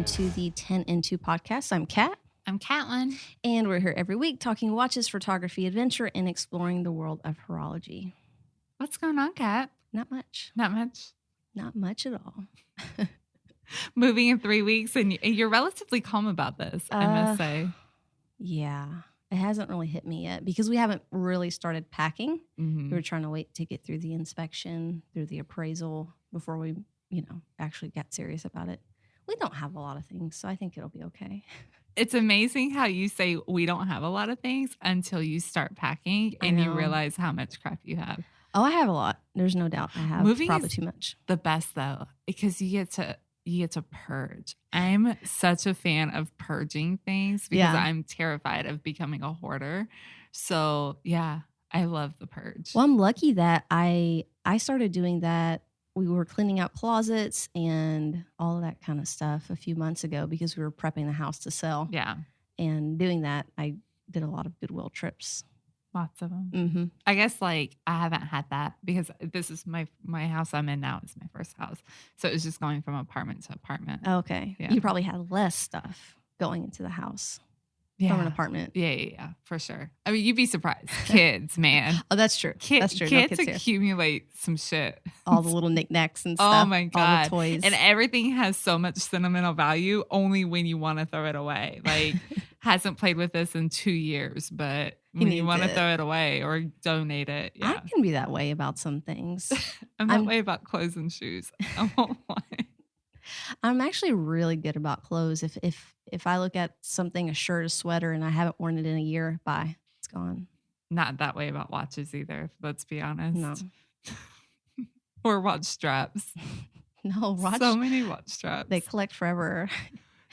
to the 10 and 2 podcast. I'm Kat. I'm Catlin. And we're here every week talking watches, photography, adventure, and exploring the world of horology. What's going on, Kat? Not much. Not much? Not much at all. Moving in 3 weeks, and you're relatively calm about this, I must say. Yeah. It hasn't really hit me yet because we haven't really started packing. Mm-hmm. We were trying to wait to get through the inspection, through the appraisal before we, actually got serious about it. We don't have a lot of things, so I think it'll be okay. It's amazing how you say we don't have a lot of things until you start packing and you realize how much crap you have. Oh, I have a lot. There's no doubt I have probably too much. The best though, because you get to purge. I'm such a fan of purging things because I'm terrified of becoming a hoarder. So yeah, I love the purge. Well, I'm lucky that I started doing that. We were cleaning out closets and all of that kind of stuff a few months ago because we were prepping the house to sell. Yeah. And doing that, I did a lot of Goodwill trips. Lots of them. Mm-hmm. I guess I haven't had that because this is my house I'm in now. It's my first house. So it was just going from apartment to apartment. Okay. Yeah. You probably had less stuff going into the house from an apartment. Yeah, for sure. I mean, you'd be surprised. Kids, man. Oh, that's true. That's true. Kids accumulate some shit. All the little knickknacks and stuff. Oh my God. All the toys. And everything has so much sentimental value only when you want to throw it away. Like, hasn't played with this in 2 years, but when you want to throw it away or donate it. Yeah. I can be that way about some things. I'm that way about clothes and shoes. I won't lie. I'm actually really good about clothes. If I look at something, a shirt, a sweater, and I haven't worn it in a year, bye, it's gone. Not that way about watches either, let's be honest. No. Or watch straps. No, so many watch straps. They collect forever.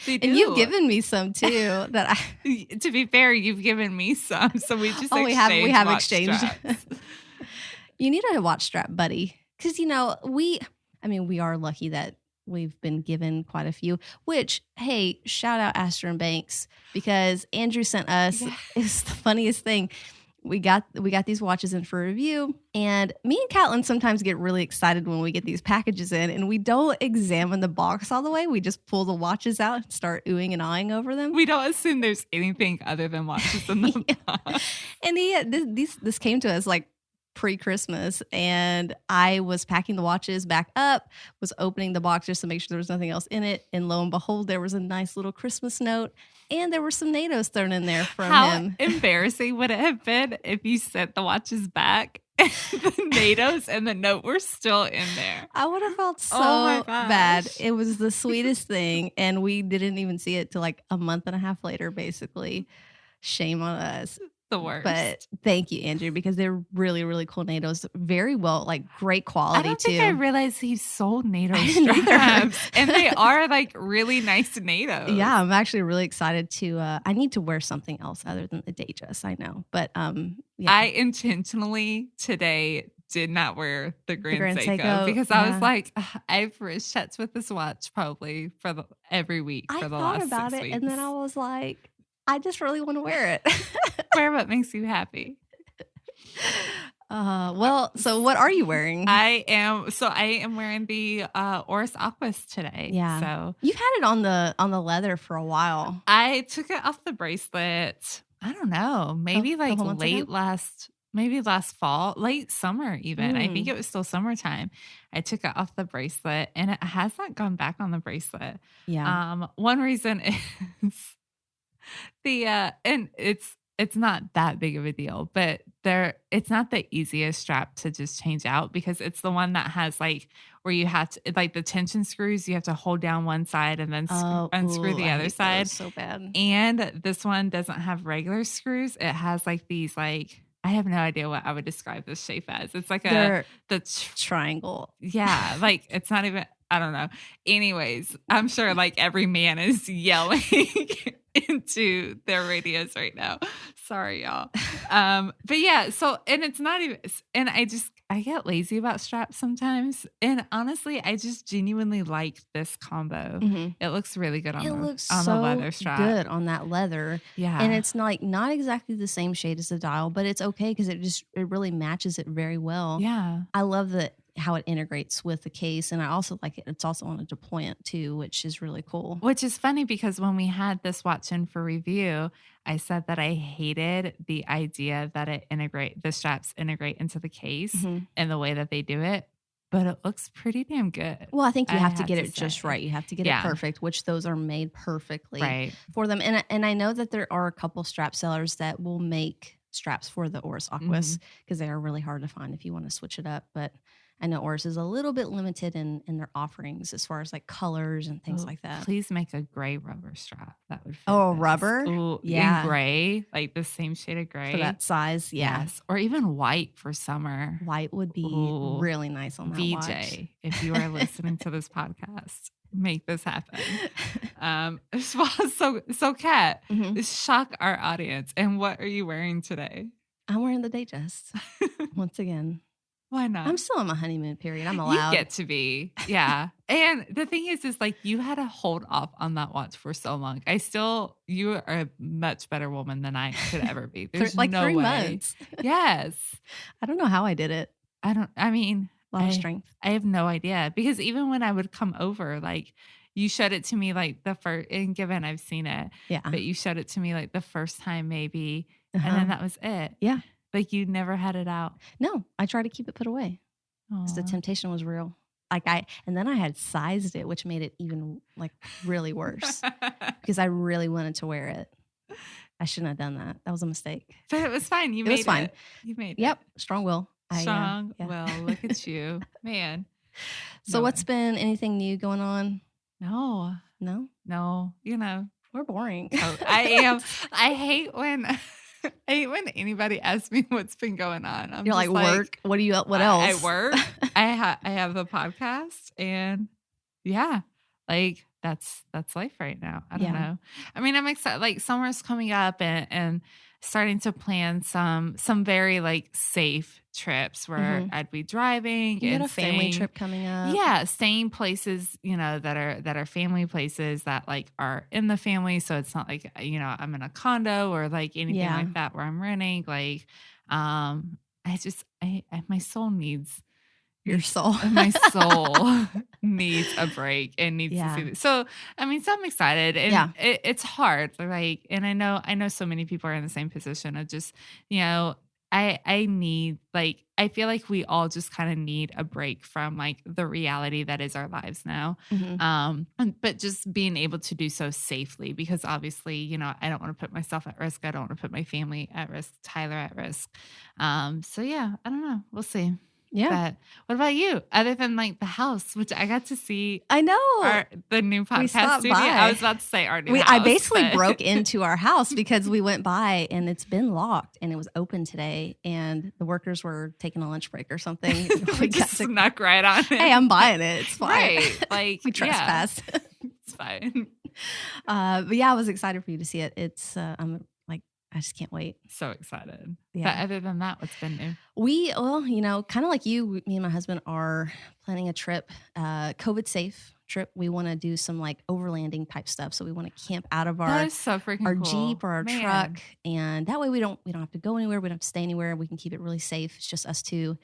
They do. And you've given me some too. To be fair, you've given me some, so we just we have exchanged. You need a watch strap buddy because we are lucky that we've been given quite a few. Which, hey, shout out Astor and Banks because Andrew sent us. Yeah. It's the funniest thing. We got these watches in for review, and me and Catlin sometimes get really excited when we get these packages in, and we don't examine the box all the way. We just pull the watches out and start oohing and ahhing over them. We don't assume there's anything other than watches in the box. And this came to us like pre-Christmas, and I was packing the watches back up, was opening the box just to make sure there was nothing else in it, and lo and behold, there was a nice little Christmas note, and there were some NATOs thrown in there from him. How embarrassing would it have been if you sent the watches back and the NATOs and the note were still in there? I would have felt so bad. It was the sweetest thing, and we didn't even see it till like a month and a half later, basically. Shame on us. The worst. But thank you, Andrew, because they're really, really cool NATOs. Very well, like great quality, too. I don't think I realized he sold NATO straps. And they are like really nice NATOs. Yeah, I'm actually really excited to, I need to wear something else other than the Datejust, I know. But yeah. I intentionally today did not wear the Grand Seiko because I was like, I've wrist with this watch probably for every week for the last 6 weeks. I thought about it, and then I was like, I just really want to wear it. Wear what makes you happy. So what are you wearing? I am wearing the Oris Aquas today. Yeah. So you've had it on the leather for a while. I took it off the bracelet. I don't know, maybe last fall, late summer even. I think it was still summertime. I took it off the bracelet, and it has not gone back on the bracelet. Yeah. One reason is and it's not that big of a deal, but it's not the easiest strap to just change out because it's the one that has like where you have to like the tension screws. You have to hold down one side and then unscrew the other side. So bad. And this one doesn't have regular screws. It has like these like I have no idea what I would describe this shape as. It's like the triangle. Yeah, like it's not even. I don't know. Anyways, I'm sure like every man is yelling into their radios right now. Sorry, y'all. But yeah, so, and it's not even, and I get lazy about straps sometimes. And honestly, I just genuinely like this combo. Mm-hmm. It looks really good on the leather strap. Good on that leather. Yeah. And it's not exactly the same shade as the dial, but it's okay because it really matches it very well. Yeah. I love that how it integrates with the case. And I also like it. It's also on a deployant too, which is really cool. Which is funny because when we had this watch in for review, I said that I hated the idea that the straps integrate into the case and the way that they do it, but it looks pretty damn good. Well, I think you have to get it just right. You have to get it perfect, which those are made perfectly for them. And I know that there are a couple strap sellers that will make straps for the Oris Aquas because they are really hard to find if you want to switch it up. But I know Oris is a little bit limited in their offerings as far as like colors and things like that. Please make a gray rubber strap. That would fit. Oh, rubber? Ooh, yeah. In gray, like the same shade of gray. For that size, Yes. Or even white for summer. White would be really nice on that VJ, watch. If you are listening to this podcast, make this happen. So Kat, shock our audience. And what are you wearing today? I'm wearing the Datejust once again. Why not? I'm still in my honeymoon period. I'm allowed. You get to be. Yeah. And the thing is like you had to hold off on that watch for so long. You are a much better woman than I could ever be. There's like no 3 way. months. Yes. I don't know how I did it. I mean, a lot of strength. I have no idea because even when I would come over, like you showed it to me like the first, and given I've seen it, but you showed it to me like the first time maybe, and then that was it. Yeah. Like you never had it out. No, I tried to keep it put away because the temptation was real. And then I had sized it, which made it even like really worse because I really wanted to wear it. I shouldn't have done that. That was a mistake. But it was fine. You made it. You made it. Yep. Strong will. Well, look at you, man. So what's been anything new going on? No. You know, we're boring. Oh, I am. I hate when anybody asks me what's been going on. You're like work. What else? I work. I have the podcast, and like that's life right now. I don't know. I mean, I'm excited. Like summer's coming up, and starting to plan some very like safe trips where I'd be driving. You got a family trip coming up. Yeah, staying places, that are family places that like are in the family. So it's not like, I'm in a condo or like anything like that where I'm renting. Like, my soul needs your soul. My soul needs a break and needs to see this. So, I mean, so I'm excited, and it's hard. Like, and I know so many people are in the same position of just, I need, like, I feel like we all just kind of need a break from like the reality that is our lives now. But just being able to do so safely, because obviously, I don't want to put myself at risk. I don't want to put my family at risk, Tyler at risk. So yeah, I don't know. We'll see. Yeah. But what about you? Other than like the house, which I got to see. I know. The new podcast studio. By. I was about to say our new house. I basically broke into our house because we went by and it's been locked and it was open today and the workers were taking a lunch break or something. We just snuck right on it. Hey, I'm buying it. It's fine. Right. Like we trespassed. It's fine. But yeah, I was excited for you to see it. It's I just can't wait. So excited. Yeah. But other than that, what's been new? Kind of like you, me and my husband are planning a trip, COVID safe trip. We want to do some like overlanding type stuff. So we want to camp out of our cool. Jeep or our truck. And that way we don't have to go anywhere. We don't have to stay anywhere. We can keep it really safe. It's just us two.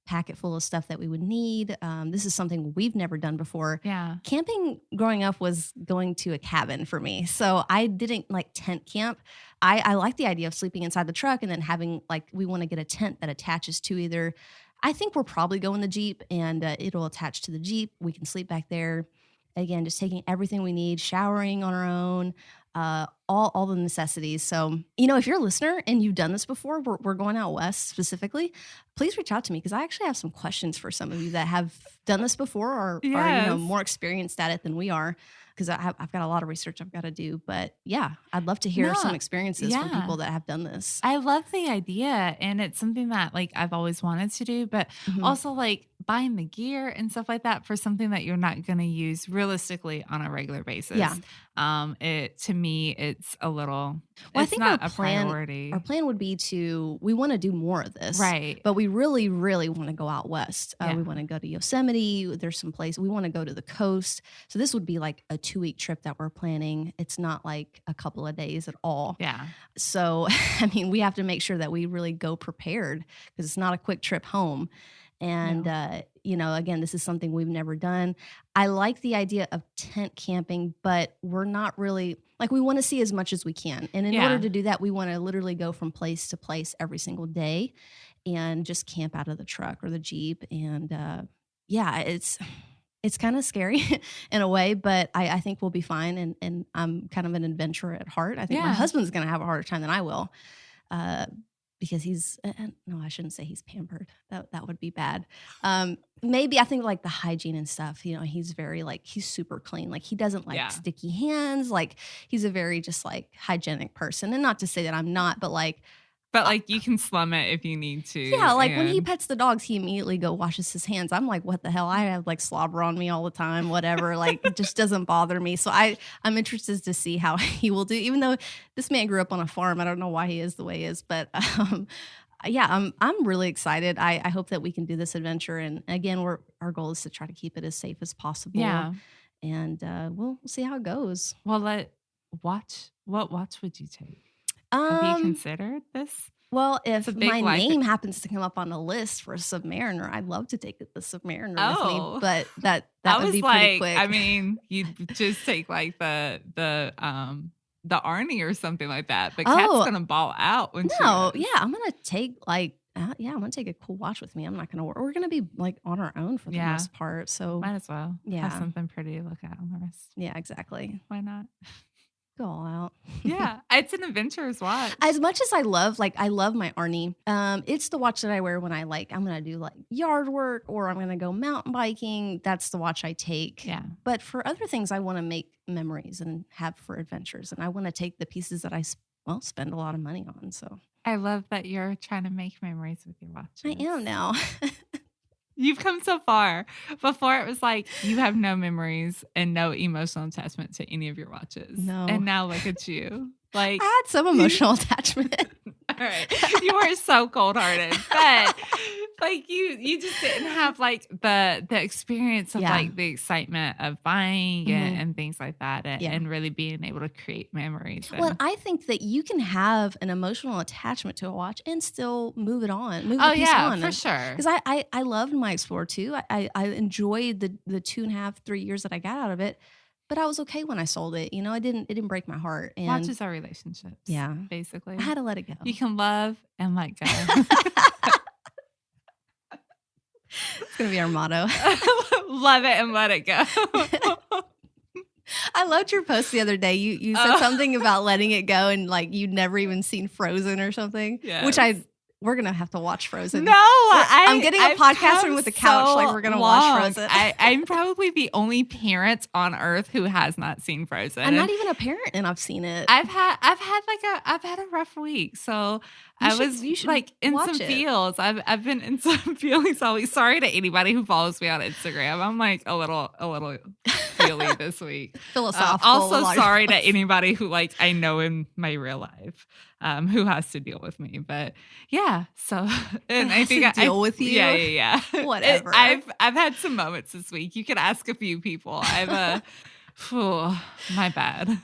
Pack it full of stuff that we would need. This is something we've never done before. Yeah. Camping growing up was going to a cabin for me. So I didn't like tent camp. I like the idea of sleeping inside the truck and then having we want to get a tent that attaches to either, I think we're probably going the Jeep and it'll attach to the Jeep. We can sleep back there. Again, just taking everything we need, showering on our own, all the necessities. So, if you're a listener and you've done this before, we're going out west specifically, please reach out to me because I actually have some questions for some of you that have done this before or are more experienced at it than we are. Because I've got a lot of research I've got to do. But yeah, I'd love to hear some experiences from people that have done this. I love the idea. And it's something that like I've always wanted to do, but also like buying the gear and stuff like that for something that you're not going to use realistically on a regular basis. Yeah. To me, it's a little, I it's think not a priority. Our plan would be we want to do more of this. Right. But we really, really want to go out west. We want to go to Yosemite. There's some place we want to go to the coast. So this would be like a 2-week trip that we're planning. It's not like a couple of days at all. Yeah. So, I mean, we have to make sure that we really go prepared because it's not a quick trip home. And again, this is something we've never done. I like the idea of tent camping, but we're not really like, we want to see as much as we can. And in order to do that, we want to literally go from place to place every single day and just camp out of the truck or the Jeep. And it's kind of scary in a way, but I think we'll be fine. And I'm kind of an adventurer at heart. I think my husband's going to have a harder time than I will. Because he's, no, I shouldn't say he's pampered. That would be bad. Maybe I think like the hygiene and stuff, he's very like, he's super clean. Like he doesn't like sticky hands. Like he's a very just like hygienic person. And not to say that I'm not, but like you can slum it if you need to. Yeah, like when he pets the dogs, he immediately washes his hands. I'm like, what the hell? I have like slobber on me all the time, whatever. Like it just doesn't bother me. So I'm interested to see how he will do. Even though this man grew up on a farm, I don't know why he is the way he is. But I'm really excited. I hope that we can do this adventure. And again, our goal is to try to keep it as safe as possible. Yeah, and we'll see how it goes. Well, what watch would you take? Have you considered this? Well, if my name happens to come up on the list for a Submariner, I'd love to take the Submariner with me. But that would be pretty quick. I mean, you'd just take like the Arnie or something like that. But Kat's gonna ball out when I'm gonna take I'm gonna take a cool watch with me. I'm not gonna. We're gonna be like on our own for the most part. So might as well have something pretty to look at on the wrist. Yeah, exactly. Why not? Go all out. Yeah, it's an adventurous watch. As much as I love my Arnie, it's the watch that I wear when I'm going to do like yard work or I'm going to go mountain biking. That's the watch I take. Yeah. But for other things, I want to make memories and have for adventures. And I want to take the pieces that I spend a lot of money on. So I love that you're trying to make memories with your watches. I am now. You've come so far. Before it was like you have no memories and no emotional attachment to any of your watches. No. And now look at you. Like I had some emotional attachment. All right. You were so cold-hearted. But like you just didn't have like the experience of like the excitement of buying and things like that and really being able to create memories. Well, I think that you can have an emotional attachment to a watch and still move it on. Move the piece on. For sure. Because I loved my Explorer 2. I enjoyed the 2.5, 3 years that I got out of it. But I was okay when I sold it. It didn't break my heart. And watches are relationships. Yeah. Basically. I had to let it go. You can love and let go. It's going to be our motto. Love it and let it go. I loved your post the other day. You said something about letting it go and like you'd never even seen Frozen or something. Yes. Which we're going to have to watch Frozen. No, I'm getting a podcast room with the couch. Like we're going to watch Frozen. I'm probably the only parent on earth who has not seen Frozen. I'm not even a parent and I've seen it. I've had a rough week. So you should like in some feels. I've been in some feelings all week. Sorry to anybody who follows me on Instagram. I'm like a little feely this week. Philosophical. Also sorry to anybody who like I know in my real life. Who has to deal with me, but yeah. So, and I think I deal with you. Yeah. Whatever. I've had some moments this week. You could ask a few people. my bad.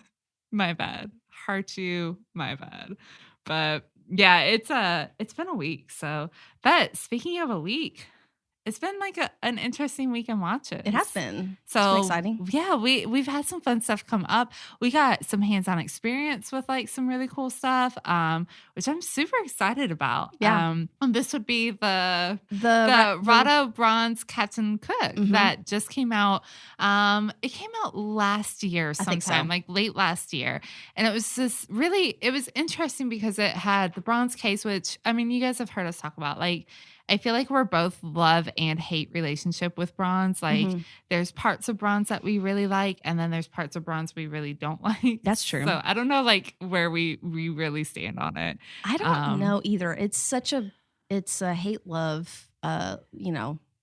Heart you, my bad. But yeah, it's been a week. So, but speaking of a week. It's been like an interesting week in watches. It has been. So it's been exciting. Yeah, we've had some fun stuff come up. We got some hands-on experience with like some really cool stuff, which I'm super excited about. Yeah. And this would be the Rado Bronze Captain Cook that just came out. It came out last year sometime, like late last year. And it was it was interesting because it had the bronze case, which I mean, you guys have heard us talk about like I feel like we're both love and hate relationship with bronze. Like there's parts of bronze that we really like, and then there's parts of bronze we really don't like. That's true. So I don't know like where we really stand on it. I don't know either. It's a hate-love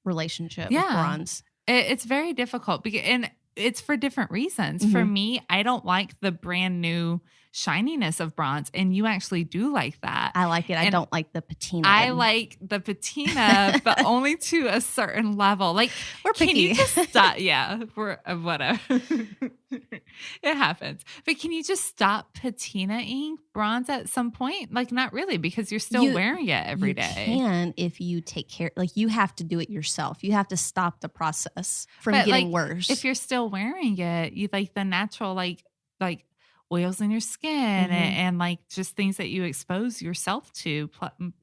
relationship with bronze. It's very difficult and it's for different reasons. For me, I don't like the brand new shininess of bronze, and you actually do like that. I like it. I don't like the patina. I like the patina, but only to a certain level. Like, we're picky. Can you just stop? Yeah, we're whatever. It happens. But can you just stop patinaing bronze at some point? Like, not really, because you're still wearing it every day. You can if you take care. Like, you have to do it yourself. You have to stop the process from getting worse. If you're still wearing it, you like the natural, like oils in your skin and like just things that you expose yourself to,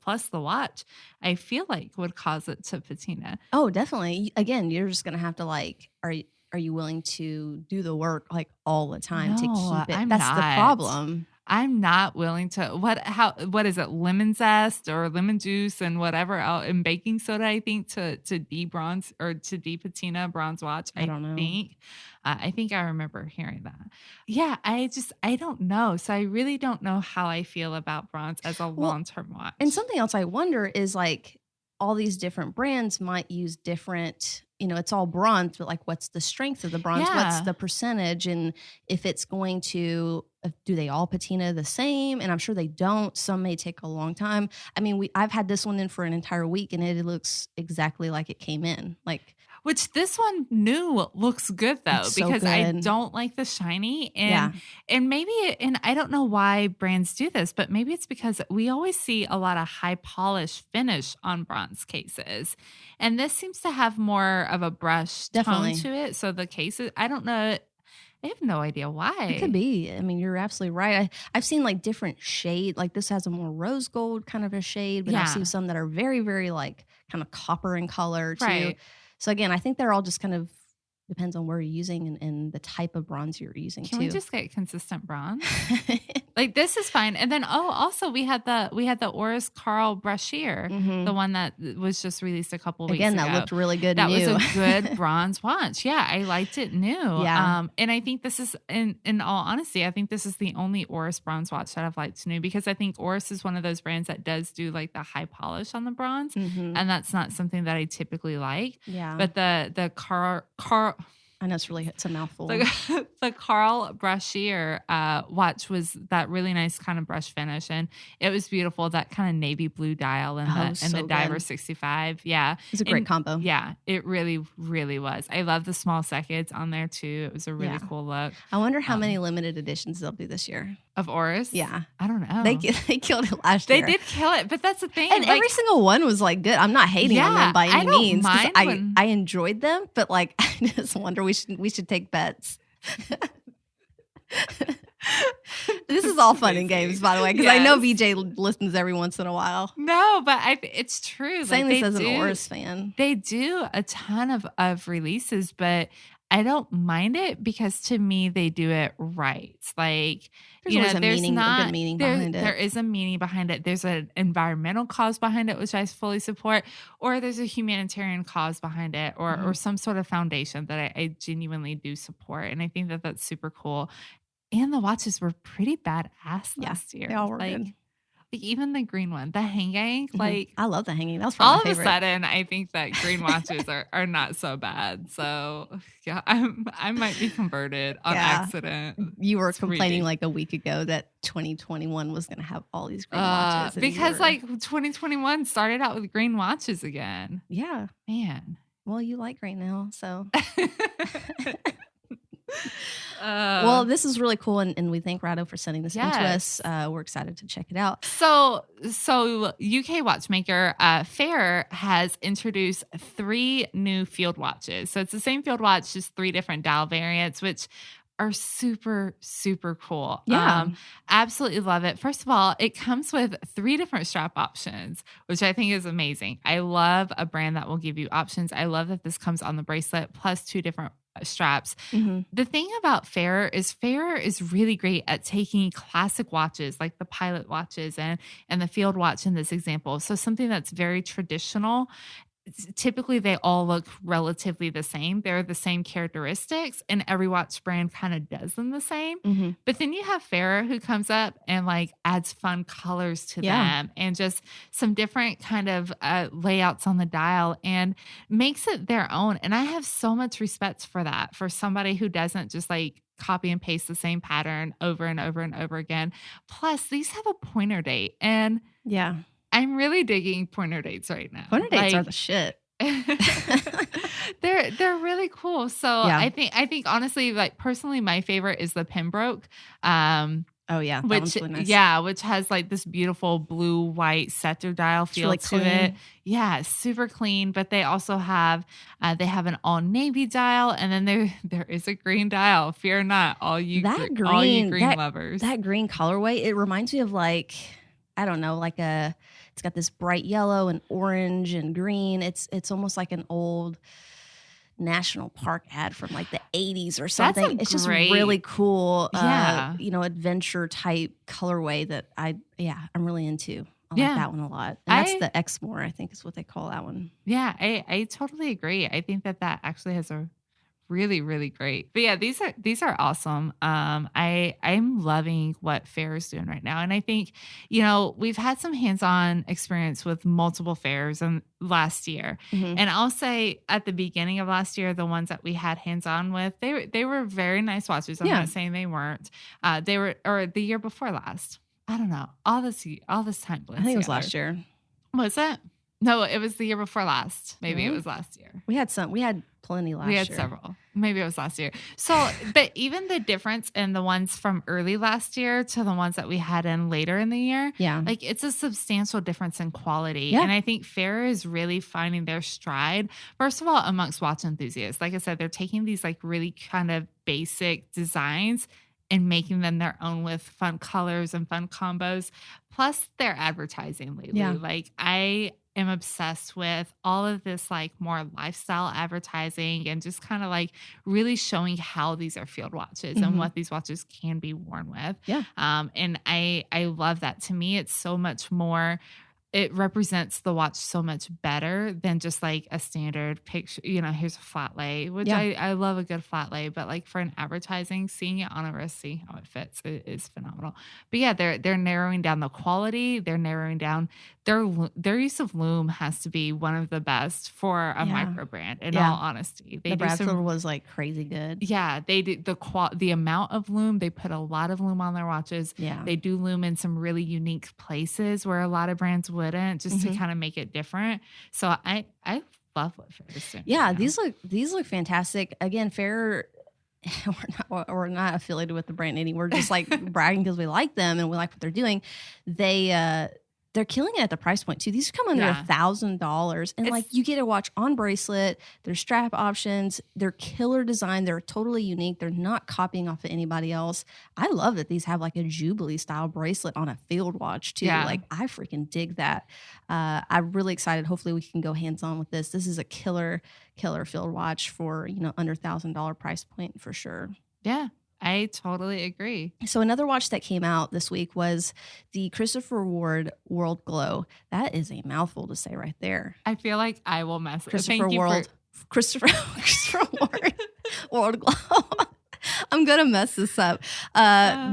plus the watch, I feel like would cause it to patina. Oh, definitely. Again, you're just going to have to like, are you willing to do the work like all the time to keep it? That's the problem. I'm not willing to. What is it? Lemon zest or lemon juice and whatever else, and baking soda, I think, to de-bronze or to de-patina bronze watch. I don't know. I think I remember hearing that. Yeah, I don't know. So I really don't know how I feel about bronze as a long-term watch. And something else I wonder is like all these different brands might use different, it's all bronze, but like what's the strength of the bronze? Yeah. What's the percentage? And if it's going to, do they all patina the same? And I'm sure they don't. Some may take a long time. I mean, I've had this one in for an entire week and it looks exactly like it came in. Which this one new looks good though, because I don't like the shiny and maybe, and I don't know why brands do this, but maybe it's because we always see a lot of high polish finish on bronze cases. And this seems to have more of a brush tone to it. So the cases, I don't know. I have no idea why. It could be. I mean, you're absolutely right. I've seen like different shade. Like this has a more rose gold kind of a shade, but I've seen some that are very, very like kind of copper in color too. Right. So again, I think they're all just kind of depends on where you're using and the type of bronze you're using. Can we just get consistent bronze? Like this is fine. And then also we had the Oris Carl Brashear, the one that was just released a couple weeks ago. Again, that looked really good. That was a good bronze watch. Yeah, I liked it new. Yeah. And I think this is, in all honesty, I think this is the only Oris bronze watch that I've liked new, because I think Oris is one of those brands that does do like the high polish on the bronze, and that's not something that I typically like. Yeah. But the Carl I know it's a mouthful. The Carl Brashear watch was that really nice kind of brush finish, and it was beautiful. That kind of navy blue dial and the Diver 65. Yeah, it's a great combo. Yeah, it really, really was. I love the small seconds on there too. It was a really cool look. I wonder how many limited editions they'll do this year. Of Oris? Yeah. I don't know. They killed it last year. They did kill it, but that's the thing. And every single one was like good. I'm not hating on them by any means. I enjoyed them, but like I just wonder we should take bets. This is all fun and games, by the way, because I know VJ listens every once in a while. No, but it's true. Same as an Oris fan. They do a ton of releases, but I don't mind it because to me they do it right. Like there's a good meaning behind it. There is a meaning behind it. There's an environmental cause behind it, which I fully support, or there's a humanitarian cause behind it, or some sort of foundation that I genuinely do support. And I think that that's super cool. And the watches were pretty badass last year. They all were good. Like even the green one, the hanging, I love the hanging. That was probably my favorite. All of a sudden, I think that green watches are not so bad. So yeah, I might be converted on accident. You were complaining like a week ago that 2021 was going to have all these green watches. Because like 2021 started out with green watches again. Yeah. Man. Well, you like green now, so. Well, this is really cool, and we thank Rado for sending this into us. We're excited to check it out. So UK watchmaker Fair has introduced 3 new field watches. So it's the same field watch, just 3 different dial variants, which are super, super cool. Yeah. Absolutely love it. First of all, it comes with 3 different strap options, which I think is amazing. I love a brand that will give you options. I love that this comes on the bracelet plus 2 different straps. The thing about Fair is really great at taking classic watches like the pilot watches and the field watch in this example. So something that's very traditional. Typically they all look relatively the same. They're the same characteristics, and every watch brand kind of does them the same. But then you have Fair who comes up and like adds fun colors to them and just some different kind of layouts on the dial and makes it their own. And I have so much respect for that, for somebody who doesn't just like copy and paste the same pattern over and over and over again. Plus these have a pointer date, and I'm really digging pointer dates right now. Pointer dates are the shit. They're really cool. So Yeah. I think honestly, like personally, my favorite is the Pembroke. Oh yeah, that one's really nice. Which has like this beautiful blue white sector dial It's feel really to it. clean. Yeah, super clean. But they also have an all navy dial, and then there is a green dial. Fear not, all you green lovers. That green colorway, it reminds me of like, I don't know, like it's got this bright yellow and orange and green. It's almost like an old national park ad from like the 80s or something. It's just really cool, adventure type colorway that I'm really into. I like that one a lot. And that's the Exmoor, I think is what they call that one. Yeah, I totally agree. I think that actually has a really, really great. But yeah, these are awesome. I'm loving what Fair is doing right now. And I think, we've had some hands-on experience with multiple fairs and last year. Mm-hmm. And I'll say at the beginning of last year, the ones that we had hands-on with, they were very nice watches. I'm not saying they weren't. They were, or the year before last. I don't know. All this time. I think it was last year. Was it? No, it was the year before last. Maybe it was last year. We had plenty last year. We had several. Maybe it was last year. So, but even the difference in the ones from early last year to the ones that we had in later in the year, like it's a substantial difference in quality. Yeah. And I think Fair is really finding their stride. First of all, amongst watch enthusiasts, like I said, they're taking these like really kind of basic designs and making them their own with fun colors and fun combos. Plus their advertising lately. Yeah. Like I am obsessed with all of this like more lifestyle advertising and just kind of like really showing how these are field watches and what these watches can be worn with. Yeah. And I love that. To me, it's so much more. It represents the watch so much better than just like a standard picture. Here's a flat lay, which I love a good flat lay, but like for an advertising, seeing it on a wrist, see how it fits is phenomenal. But yeah, they're narrowing down the quality. They're narrowing down their use of loom has to be one of the best for a micro brand. In all honesty, the Bradford was like crazy good. Yeah, they do the amount of loom. They put a lot of loom on their watches. Yeah, they do loom in some really unique places where a lot of brands wouldn't, just to kind of make it different. So I love what Fair is doing. Yeah, these look fantastic. Again, Fair. We're not affiliated with the brand anymore. We're just like bragging because we like them and we like what they're doing. They're killing it at the price point too. These come under $1,000, and like you get a watch on bracelet. There's strap options. They're killer design. They're totally unique. They're not copying off of anybody else. I love that these have like a Jubilee style bracelet on a field watch too. Yeah. Like I freaking dig that. I'm really excited. Hopefully we can go hands on with this. This is a killer field watch for under $1,000 price point for sure. Yeah. I totally agree. So another watch that came out this week was the Christopher Ward World Glow. That is a mouthful to say right there. I feel like I will mess it up. Christopher Ward World Glow. I'm going to mess this up.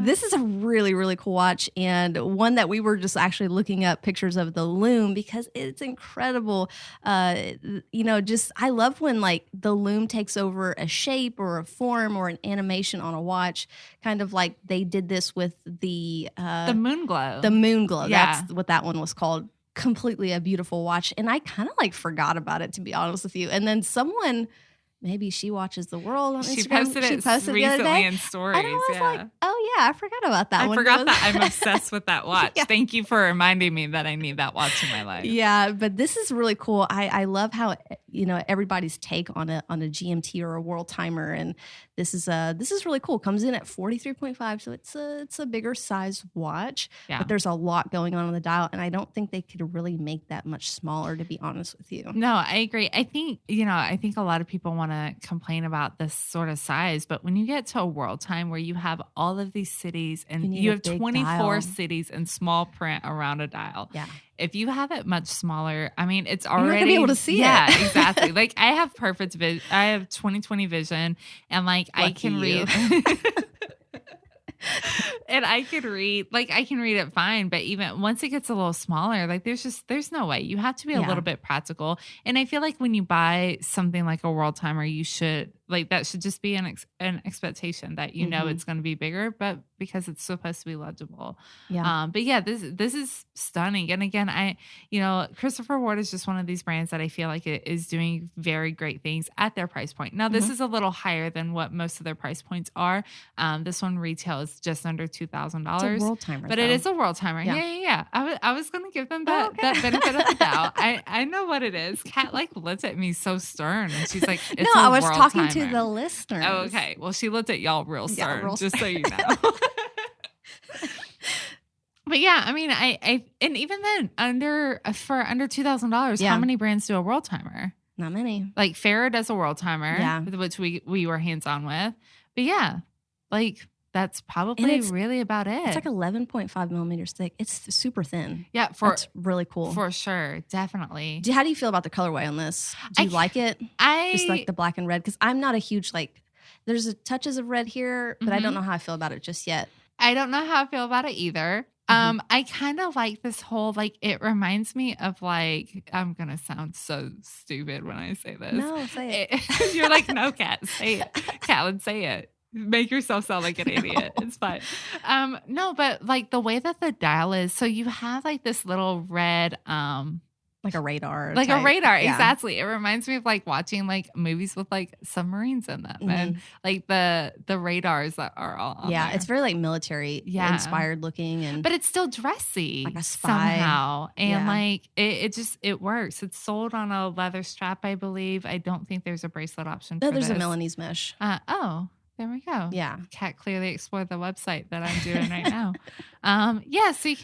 This is a really, really cool watch, and one that we were just actually looking up pictures of the loom because it's incredible. I love when like the loom takes over a shape or a form or an animation on a watch, kind of like they did this with the Moon Glow. The Moon Glow. Yeah. That's what that one was called. Completely a beautiful watch. And I kind of like forgot about it, to be honest with you. And then someone... Maybe She Watches the World on Instagram. She posted it recently in stories. And I was like, oh yeah, I forgot about that one. I forgot that I'm obsessed with that watch. Yeah. Thank you for reminding me that I need that watch in my life. Yeah, but this is really cool. I love how everybody's take on a GMT or a world timer, and this is really cool. Comes in at 43.5, so it's a bigger size watch. Yeah. But there's a lot going on the dial, and I don't think they could really make that much smaller, to be honest with you. No, I agree. I think a lot of people want to complain about this sort of size, but when you get to a world time where you have all of these cities and you have 24 dial. Cities in small print around a dial. Yeah. If you have it much smaller, I mean, it's already... You're not going to be able to see it. Yeah, exactly. Like I have perfect vision. I have 20/20 vision, and like I can read... And I can read it fine, but even once it gets a little smaller, like there's no way. You have to be a little bit practical. And I feel like when you buy something like a world timer, you should like that should just be an expectation that you know it's going to be bigger, but because it's supposed to be legible. Yeah. But yeah, this is stunning. And again, Christopher Ward is just one of these brands that I feel like it is doing very great things at their price point. Now, this is a little higher than what most of their price points are. This one retails just under $2,000. It's a world timer, but though. it is a world timer. Yeah. I was going to give them that benefit of the doubt. I know what it is. Kat like looked at me so stern, and she's like, "It's no, a I was world talking timer." to the listeners. Oh, okay. Well, she looked at y'all real stern, just so you know. But yeah, I mean, I and even then, for under $2,000, how many brands do a world timer? Not many. Like Farrah does a world timer, which we were hands on with. But yeah, like that's probably really about it. It's like 11.5 millimeters thick. It's super thin. Yeah, that's really cool for sure, definitely. How do you feel about the colorway on this? Do you like it? Just like the black and red, because I'm not a huge There's touches of red here, but I don't know how I feel about it just yet. I don't know how I feel about it either. I kind of like this whole, it reminds me of I'm going to sound so stupid when I say this. No, say it. You're like, no, Kat, say it. Catelyn, say it. Make yourself sound like an idiot. It's fine. No, but the way that the dial is, so you have this little red, like a radar. Like a radar, exactly. It reminds me of watching movies with submarines in them and the radars that are all on there. It's very military inspired looking, but it's still dressy, like a spy somehow. And it works. It's sold on a leather strap, I believe. I don't think there's a bracelet option. No, there's a Milanese mesh. There we go. Yeah. Kat clearly explored the website that I'm doing right now. So you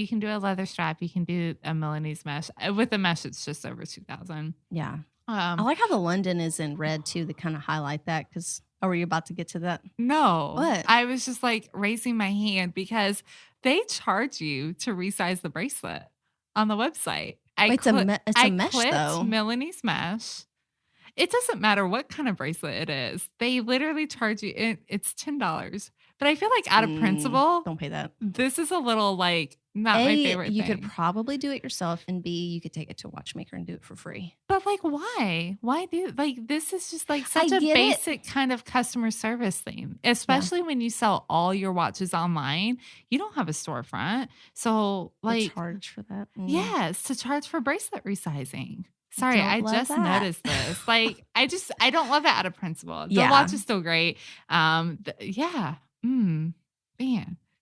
can do a leather strap, you can do a Milanese mesh. With the mesh, it's just over $2,000. Yeah. I like how the London is in red too, to kind of highlight that, because were you about to get to that? No. What? I was just raising my hand because they charge you to resize the bracelet on the website. It's a mesh though. Milanese mesh. It doesn't matter what kind of bracelet it is. They literally charge you. It's $10. But I feel out of principle, don't pay that. This is a little not my favorite thing. You could probably do it yourself, and B, you could take it to a watchmaker and do it for free. But why? Why do this is just such a basic kind of customer service thing, especially when you sell all your watches online. You don't have a storefront. So they charge for that. Yes, to charge for bracelet resizing. Sorry, I just noticed this. I don't love it out of principle. The watch is still great. Man.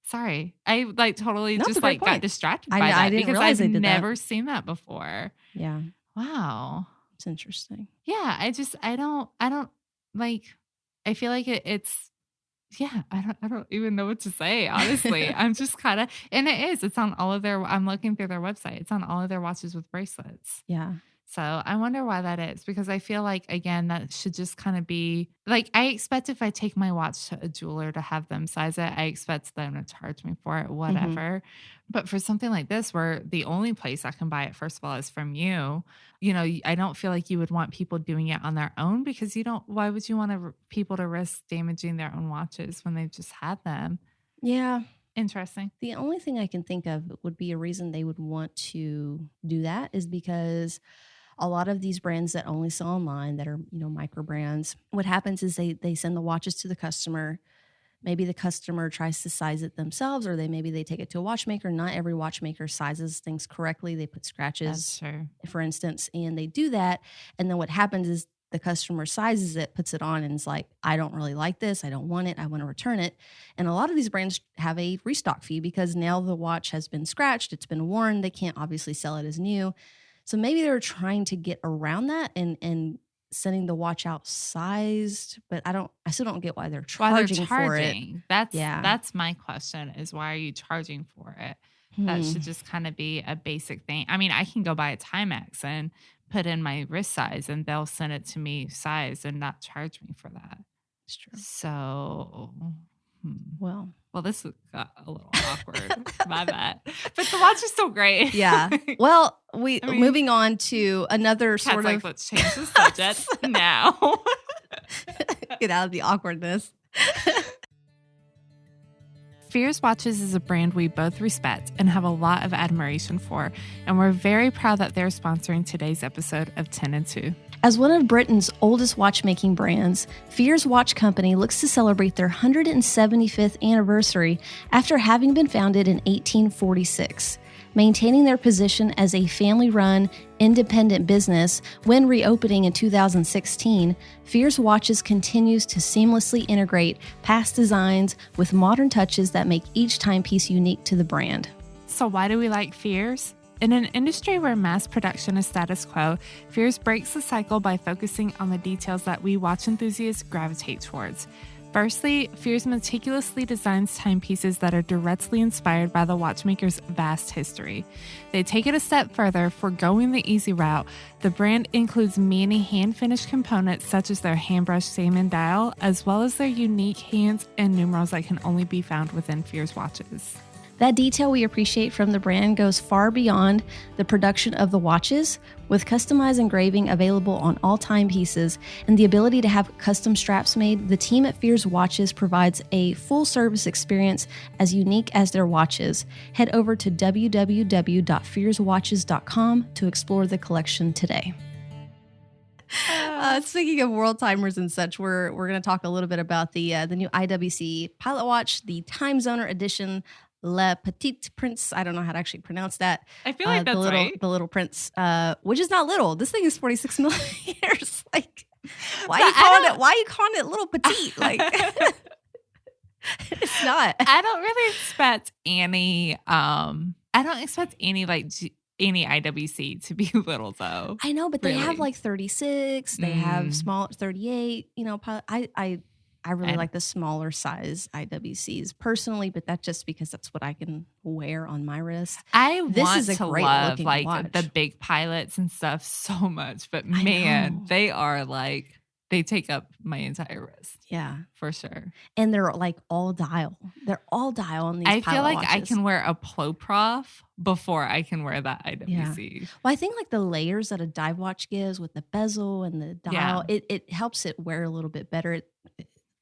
Sorry. I totally got distracted by that because I've never seen that before. Yeah. Wow. It's interesting. Yeah. I don't I feel like it's I don't even know what to say, honestly. I'm just and it's on all of I'm looking through their website. It's on all of their watches with bracelets. Yeah. So I wonder why that is, because I feel again, that should just kind of be I expect if I take my watch to a jeweler to have them size it, I expect them to charge me for it, whatever. But for something like this, where the only place I can buy it, first of all, is from you, I don't feel like you would want people doing it on their own, because why would you want people to risk damaging their own watches when they've just had them? Yeah. Interesting. The only thing I can think of would be a reason they would want to do that is because a lot of these brands that only sell online, that are, micro brands, what happens is they send the watches to the customer. Maybe the customer tries to size it themselves, or maybe they take it to a watchmaker. Not every watchmaker sizes things correctly. They put scratches, for instance, and they do that. And then what happens is the customer sizes it, puts it on, and is like, I don't really like this. I don't want it. I want to return it. And a lot of these brands have a restock fee because now the watch has been scratched. It's been worn. They can't obviously sell it as new. So maybe they're trying to get around that and sending the watch out sized, but I still don't get why they're charging for it. That's my question, is why are you charging for it? That should just kind of be a basic thing. I mean, I can go buy a Timex and put in my wrist size and they'll send it to me sized and not charge me for that. It's true. So, well, this got a little awkward. My bad. But the watch is still great. Yeah. Well, moving on to another sort of. Let's change the subject now. Get out of the awkwardness. Fears Watches is a brand we both respect and have a lot of admiration for, and we're very proud that they're sponsoring today's episode of 10 and 2. As one of Britain's oldest watchmaking brands, Fears Watch Company looks to celebrate their 175th anniversary after having been founded in 1846. Maintaining their position as a family-run, independent business when reopening in 2016, Fears Watches continues to seamlessly integrate past designs with modern touches that make each timepiece unique to the brand. So why do we like Fears? In an industry where mass production is status quo, Fears breaks the cycle by focusing on the details that we watch enthusiasts gravitate towards. Firstly, Fears meticulously designs timepieces that are directly inspired by the watchmaker's vast history. They take it a step further, foregoing the easy route. The brand includes many hand-finished components such as their hand-brushed salmon dial, as well as their unique hands and numerals that can only be found within Fears watches. That detail we appreciate from the brand goes far beyond the production of the watches, with customized engraving available on all timepieces and the ability to have custom straps made. The team at Fears Watches provides a full-service experience as unique as their watches. Head over to www.fearswatches.com to explore the collection today. Speaking of world timers and such, we're going to talk a little bit about the new IWC Pilot Watch, the Time Zoner Edition. Le Petit Prince. I don't know how to actually pronounce that. I feel like that's right. The Little Prince, which is not little. This thing is 46 millimeters. Like, why are you calling it Little Petite? Like, it's not. I don't really expect any. I don't expect any any IWC to be little though. I know, but they have like 36. They have small 38. You know, I really like the smaller size IWCs personally, but that's just because that's what I can wear on my wrist. I want to love like watch. The big pilots and stuff so much, but man, they are like, they take up my entire wrist. Yeah, for sure. And they're like all dial. They're all dial on these I pilot feel like watches. I can wear a Ploprof before I can wear that IWC. Yeah. Well, I think like the layers that a dive watch gives with the bezel and the dial, it helps it wear a little bit better.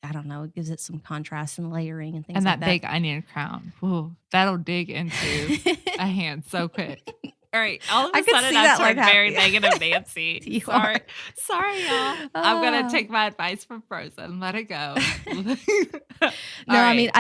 I don't know. It gives it some contrast and layering and things like that. And that big onion crown. Ooh, that'll dig into a hand so quick. All right. All of a sudden, I turned very negative Nancy. Sorry, y'all. I'm going to take my advice from Frozen. Let it go. I mean,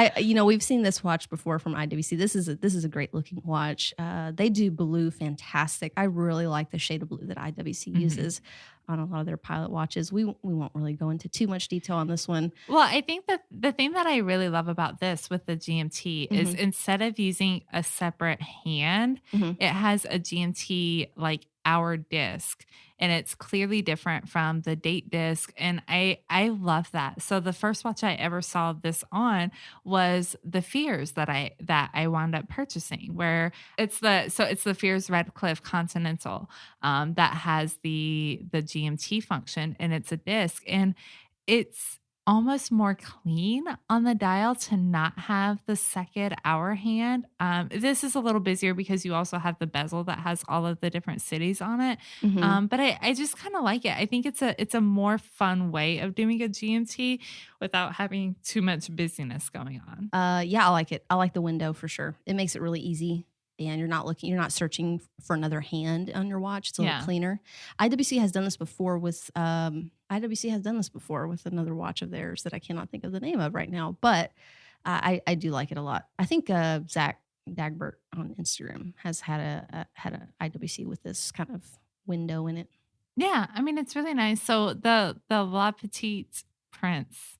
we've seen this watch before from IWC. This is a great looking watch. They do blue fantastic. I really like the shade of blue that IWC uses on a lot of their pilot watches. We won't really go into too much detail on this one. Well, I think that the thing that I really love about this with the GMT is instead of using a separate hand, it has a GMT like hour disc, and it's clearly different from the date disc, and I love that. So the first watch I ever saw this on was the Fears that I wound up purchasing, where it's the Fears Redcliffe Continental that has the GMT function, and it's a disc, and it's almost more clean on the dial to not have the second hour hand. This is a little busier because you also have the bezel that has all of the different cities on it. But I just kind of like it. I think it's a more fun way of doing a GMT without having too much busyness going on. Yeah, I like it. I like the window for sure. It makes it really easy. And you're not searching for another hand on your watch. It's a little cleaner. IWC has done this before with another watch of theirs that I cannot think of the name of right now. But I do like it a lot. I think Zach Dagbert on Instagram has had a IWC with this kind of window in it. Yeah, I mean it's really nice. So the La Petite Prince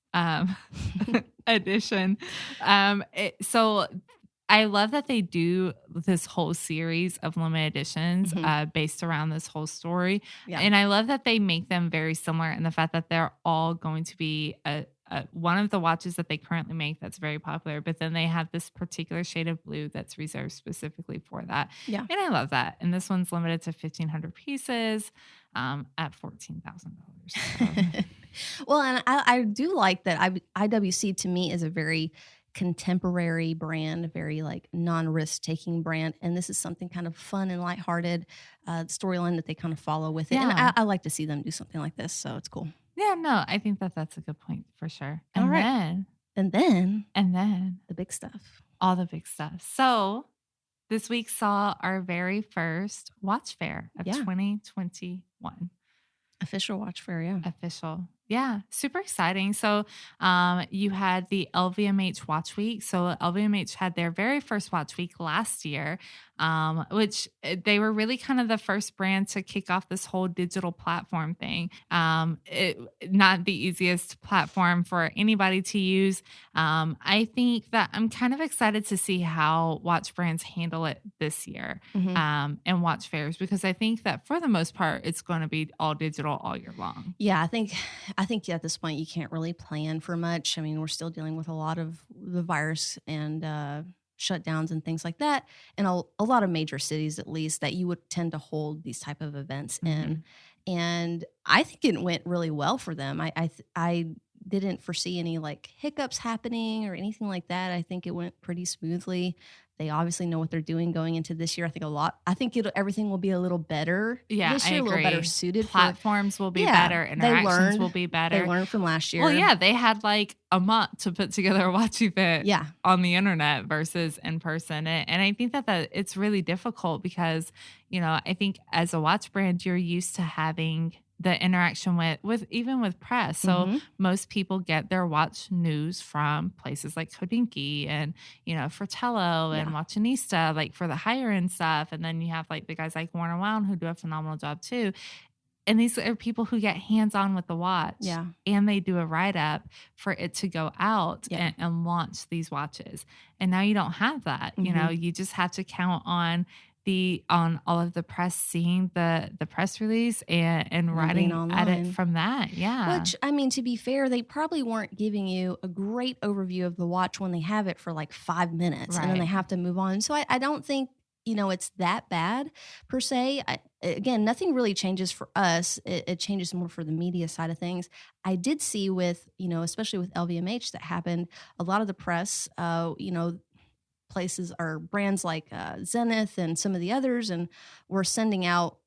edition. So I love that they do this whole series of limited editions based around this whole story. Yeah. And I love that they make them very similar in the fact that they're all going to be one of the watches that they currently make that's very popular, but then they have this particular shade of blue that's reserved specifically for that. Yeah. And I love that. And this one's limited to 1,500 pieces at $14,000. So. Well, and I do like that IWC to me is a very contemporary brand, very like non-risk taking brand, and this is something kind of fun and lighthearted storyline that they kind of follow with it. And I like to see them do something like this, so it's cool. Yeah, no, I think that's a good point for sure. And And then the big stuff. All the big stuff. So this week saw our very first watch fair of 2021. Official watch fair, yeah. Official. Yeah, super exciting. So you had the LVMH Watch Week. So LVMH had their very first watch week last year, which they were really kind of the first brand to kick off this whole digital platform thing. Not the easiest platform for anybody to use. I think that I'm kind of excited to see how watch brands handle it this year and watch fairs, because I think that for the most part, it's going to be all digital all year long. Yeah, I think at this point you can't really plan for much. I mean, we're still dealing with a lot of the virus and shutdowns and things like that, and a lot of major cities, at least, that you would tend to hold these type of events in. And I think it went really well for them. I didn't foresee any like hiccups happening or anything like that. I think it went pretty smoothly. They obviously know what they're doing going into this year. I think everything will be a little better this year, I agree. a little better suited. Platforms will be better. Interactions will be better. They learned from last year. Well, yeah, they had like a month to put together a watch event on the internet versus in person. And I think that it's really difficult because, I think as a watch brand, you're used to having the interaction with even with press. So most people get their watch news from places like Hodinkee and, Fratello and Watchanista, like for the higher end stuff. And then you have like the guys like Warner Wound who do a phenomenal job too. And these are people who get hands-on with the watch. Yeah. And they do a write-up for it to go out and launch these watches. And now you don't have that. You just have to count on all of the press seeing the press release and writing at it from that. Yeah. Which, I mean, to be fair, they probably weren't giving you a great overview of the watch when they have it for like 5 minutes and then they have to move on. So I don't think, it's that bad per se. Again, nothing really changes for us. It changes more for the media side of things. I did see with, especially with LVMH that happened, a lot of the press, places or brands like Zenith and some of the others, and were sending out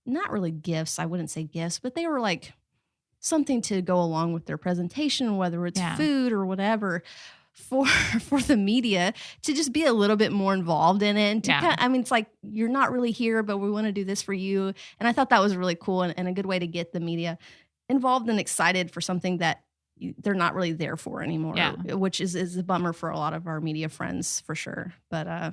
not really gifts. I wouldn't say gifts, but they were like something to go along with their presentation, whether it's food or whatever, for the media to just be a little bit more involved in it. And to it's like, you're not really here, but we want to do this for you. And I thought that was really cool and a good way to get the media involved and excited for something that they're not really there for anymore, which is a bummer for a lot of our media friends for sure. But I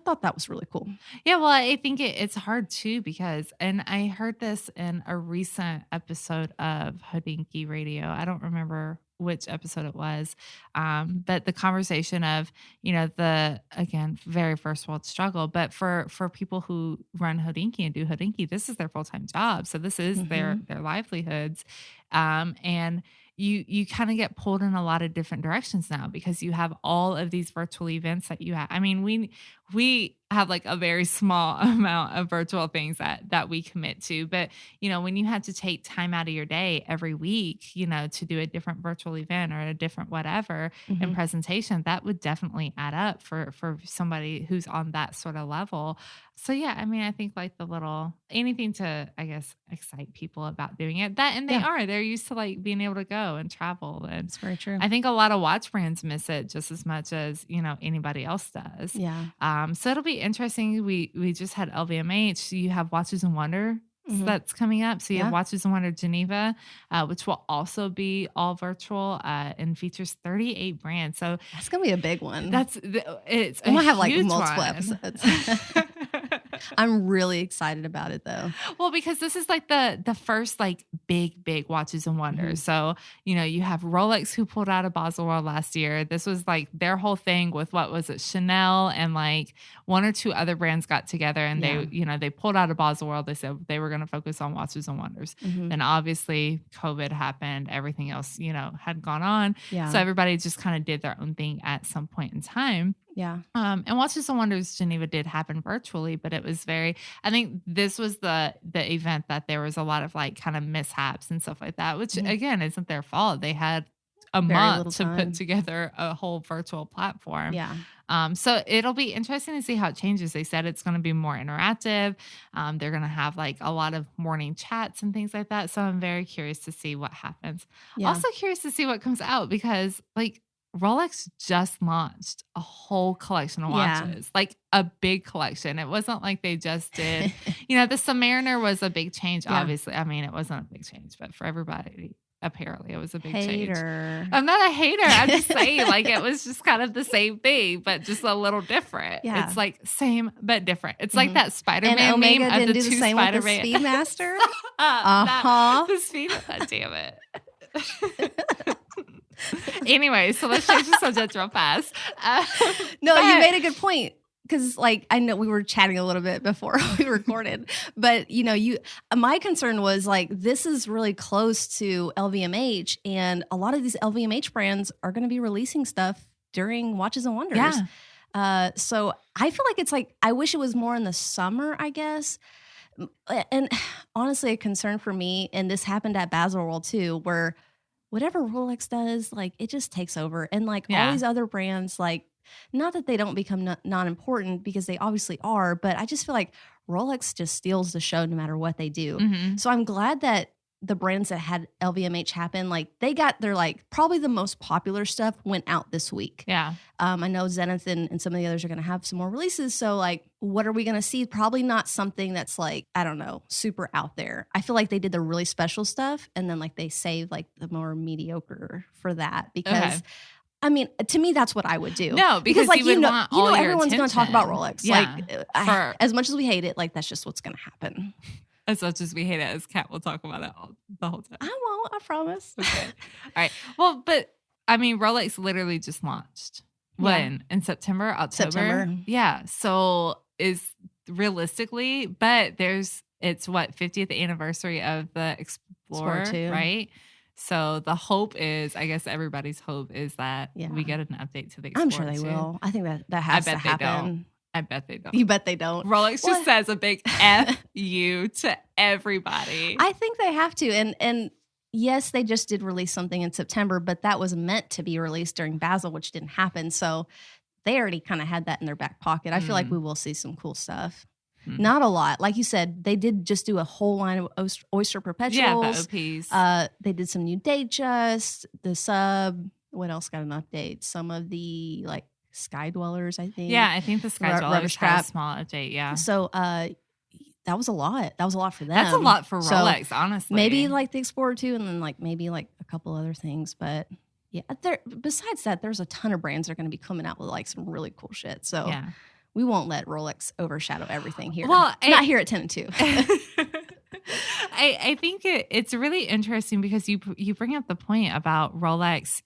thought that was really cool. Yeah, well, I think it's hard too because, and I heard this in a recent episode of Hodinkee Radio. I don't remember which episode it was, but the conversation of, the, again, very first world struggle, but for people who run Hodinkee and do Hodinkee, this is their full-time job. So this is their livelihoods. And you kind of get pulled in a lot of different directions now because you have all of these virtual events that you have. I mean, we have like a very small amount of virtual things that we commit to. But, when you have to take time out of your day every week, to do a different virtual event or a different whatever and presentation, that would definitely add up for somebody who's on that sort of level. So, yeah, I mean, I think like anything to, I guess, excite people about doing it. They're used to like being able to go and travel. And it's very true. I think a lot of watch brands miss it just as much as, anybody else does. Yeah. So it'll be interesting. We just had LVMH. You have Watches and Wonder that's coming up. So you have Watches and Wonder Geneva, which will also be all virtual and features 38 brands. So that's gonna be a big one. It's I'm gonna have like multiple one. Episodes. I'm really excited about it though. Well, because this is like the first like big Watches and Wonders. So, you have Rolex who pulled out of Baselworld last year. This was like their whole thing with what was it? Chanel and like one or two other brands got together and they pulled out of Baselworld. They said they were going to focus on Watches and Wonders. Then obviously COVID happened. Everything else, had gone on. Yeah. So everybody just kind of did their own thing at some point in time. Yeah. And Watches and Wonders Geneva did happen virtually, but it was I think this was the event that there was a lot of like kind of mishaps and stuff like that, which again, isn't their fault. They had a Very little month to time. put together a whole virtual platform. Yeah. So it'll be interesting to see how it changes. They said it's going to be more interactive. They're going to have like a lot of morning chats and things like that. So I'm very curious to see what happens. Yeah. Also curious to see what comes out because like Rolex just launched a whole collection of Yeah. watches, like a big collection. It wasn't like they just did, you know, the Submariner was a big change, Yeah. obviously. I mean, it wasn't a big change, but for everybody, apparently it was a big change. Hater. I'm not a hater. I'm just saying, like, it was just kind of the same thing, but just a little different. Yeah. It's like same, but different. It's like that And Spider-Man Omega meme of didn't the do two the same with the Spider-Man. Speedmaster. The speed. Damn it. Anyway, so let's change the subject real fast. No, you made a good point. Because, like, I know we were chatting a little bit before we recorded, but my concern was like this is really close to LVMH, and a lot of these LVMH brands are going to be releasing stuff during Watches and Wonders. Yeah. So I feel like it's like I wish it was more in the summer, I guess. And honestly, a concern for me, and this happened at Baselworld too, where whatever Rolex does, like it just takes over, and like all these other brands, like. Not that they don't become non-important because they obviously are, but I just feel like Rolex just steals the show no matter what they do. Mm-hmm. So I'm glad that the brands that had LVMH happen, like they got their like probably the most popular stuff went out this week. Yeah. I know Zenith and some of the others are going to have some more releases. So like, what are we going to see? Probably not something that's like, I don't know, super out there. I feel like they did the really special stuff and then like they saved like the more mediocre for that because I mean, to me, that's what I would do. No, because like you know all everyone's going to talk about attention. Rolex. Yeah. Like, as much as we hate it, like that's just what's going to happen. As much as we hate it, as Kat will talk about it the whole time. I won't. I promise. Okay. All right. Well, but I mean, Rolex literally just launched. When? In September, October? September. Yeah. So is realistically, but it's what 50th anniversary of the Explorer, right? So the hope is, I guess everybody's hope is that we get an update to the Explorer. I'm sure they will. I think that has to happen. I bet they don't. You bet they don't. Rolex just says a big F you to everybody. I think they have to. And yes, they just did release something in September, but that was meant to be released during Basel, which didn't happen. So they already kind of had that in their back pocket. I feel like we will see some cool stuff. Not a lot. Like you said, they did just do a whole line of Oyster Perpetuals. Yeah, the OPs. They did some new Datejust, the Sub. What else got an update? Some of the like Sky Dwellers, I think. Yeah, I think the Sky Dwellers had a small update, yeah. So that was a lot. That was a lot for them. That's a lot for Rolex, honestly. Maybe like the Explorer 2 and then like maybe like a couple other things. But yeah, besides that, there's a ton of brands that are going to be coming out with like some really cool shit. So we won't let Rolex overshadow everything here. Well, not here at 10 and 2. I think it's really interesting because you bring up the point about Rolex,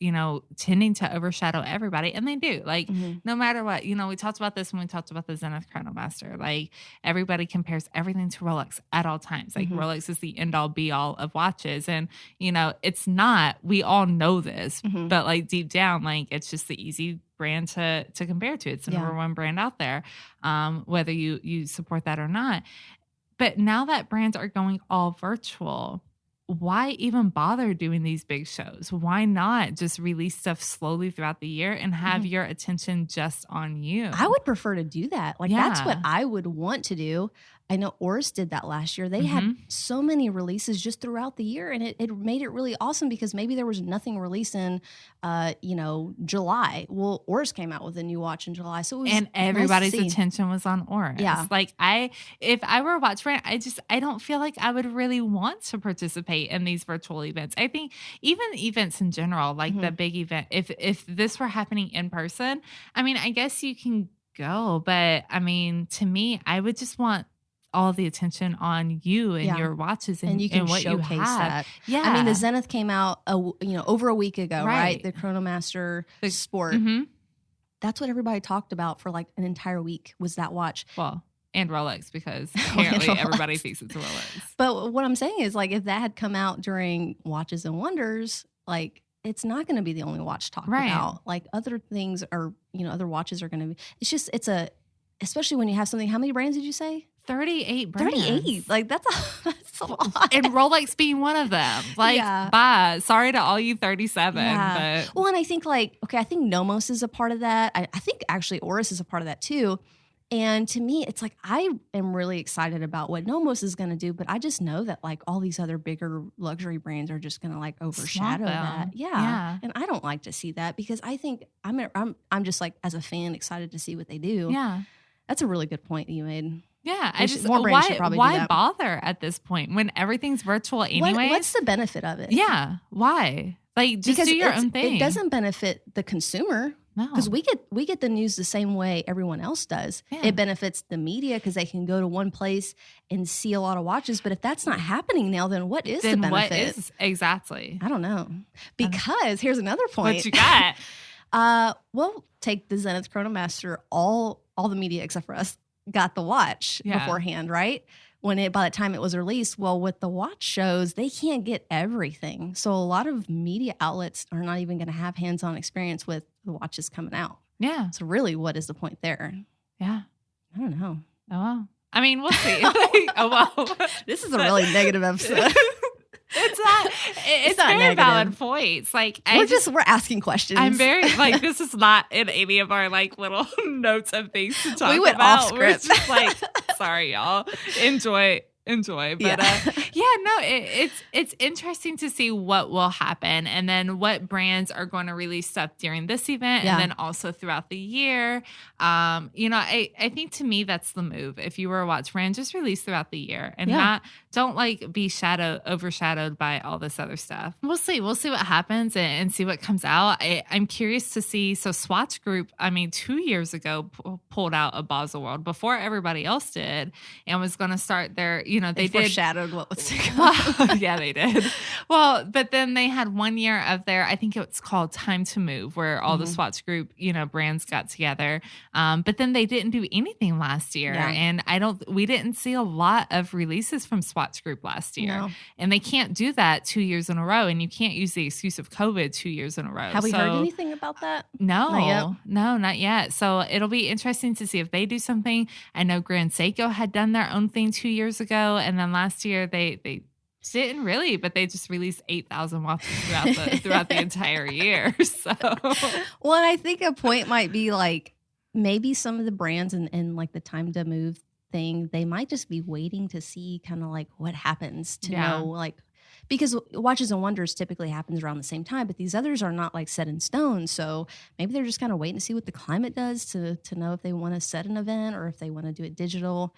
tending to overshadow everybody, and they do. Like no matter what, we talked about this when we talked about the Zenith Chronomaster. Like everybody compares everything to Rolex at all times. Like Rolex is the end all be all of watches, and it's not. We all know this, but like deep down, like it's just the easy brand to compare to. It's the number one brand out there, whether you support that or not. But now that brands are going all virtual, why even bother doing these big shows? Why not just release stuff slowly throughout the year and have your attention just on you? I would prefer to do that. Like that's what I would want to do. I know Oris did that last year. They had so many releases just throughout the year, and it made it really awesome because maybe there was nothing released in, July. Well, Oris came out with a new watch in July, so it was and everybody's nice to see. attention was on Oris. Yeah, like if I were a watch brand, I don't feel like I would really want to participate in these virtual events. I think even events in general, like the big event, if this were happening in person, I mean, I guess you can go, but I mean, to me, I would just want all the attention on you and your watches and you can what showcase you have. That. Yeah, I mean the Zenith came out over a week ago, right? The Chronomaster Sport. That's what everybody talked about for like an entire week was that watch. Well, and Rolex because apparently everybody thinks it's a Rolex. But what I'm saying is like if that had come out during Watches and Wonders, like it's not going to be the only watch talked about. Like other things are, other watches are going to be. It's especially when you have something. How many brands did you say? 38 brands. 38. Like that's a lot. And Rolex being one of them. Like, bye. Sorry to all you 37. Yeah. But well, and I think I think Nomos is a part of that. I think actually Oris is a part of that too. And to me, it's like I am really excited about what Nomos is going to do, but I just know that like all these other bigger luxury brands are just going to like overshadow that. Yeah. And I don't like to see that because I think I'm just like as a fan excited to see what they do. Yeah. That's a really good point that you made. Yeah, more brands should probably do why that. bother at this point when everything's virtual anyway? What's the benefit of it? Yeah, why? Like, just do your own thing. It doesn't benefit the consumer. No, because we get the news the same way everyone else does. Yeah. It benefits the media because they can go to one place and see a lot of watches. But if that's not happening now, then what is the benefit? What is exactly? I don't know. Because here's another point. What you got? We'll take the Zenith Chronomaster. All the media except for us got the watch beforehand, right? By the time it was released, well, with the watch shows, they can't get everything. So a lot of media outlets are not even going to have hands-on experience with the watches coming out. Yeah. So really, what is the point there? Yeah. I don't know. Oh, well. I mean, we'll see. This is a really negative episode. It's very negative. Valid points. Like we're asking questions. I'm very like this is not in any of our like little notes of things to talk about. We went off script. We're just like, sorry, y'all. Enjoy. But it's interesting to see what will happen and then what brands are going to release stuff during this event and then also throughout the year. I think to me that's the move. If you were a watch brand, just release throughout the year and don't like be overshadowed by all this other stuff. We'll see what happens and see what comes out. I'm curious to see. So Swatch Group, 2 years ago pulled out a Baselworld before everybody else did and was going to start their, they foreshadowed what was to come. Yeah, they did. Well, but then they had 1 year of their, I think it's called Time to Move, where all the Swatch Group, brands got together. But then they didn't do anything last year. Yeah. And we didn't see a lot of releases from Swatch Group last year. No. And they can't do that 2 years in a row. And you can't use the excuse of COVID 2 years in a row. Have we heard anything about that? No, not yet. So it'll be interesting to see if they do something. I know Grand Seiko had done their own thing 2 years ago. And then last year they didn't really, but they just released 8,000 watches throughout the entire year. So, well, and I think a point might be like maybe some of the brands and like the Time to Move thing, they might just be waiting to see kind of like what happens to know like. Because Watches and Wonders typically happens around the same time, but these others are not like set in stone. So maybe they're just kind of waiting to see what the climate does to know if they want to set an event or if they want to do it digital.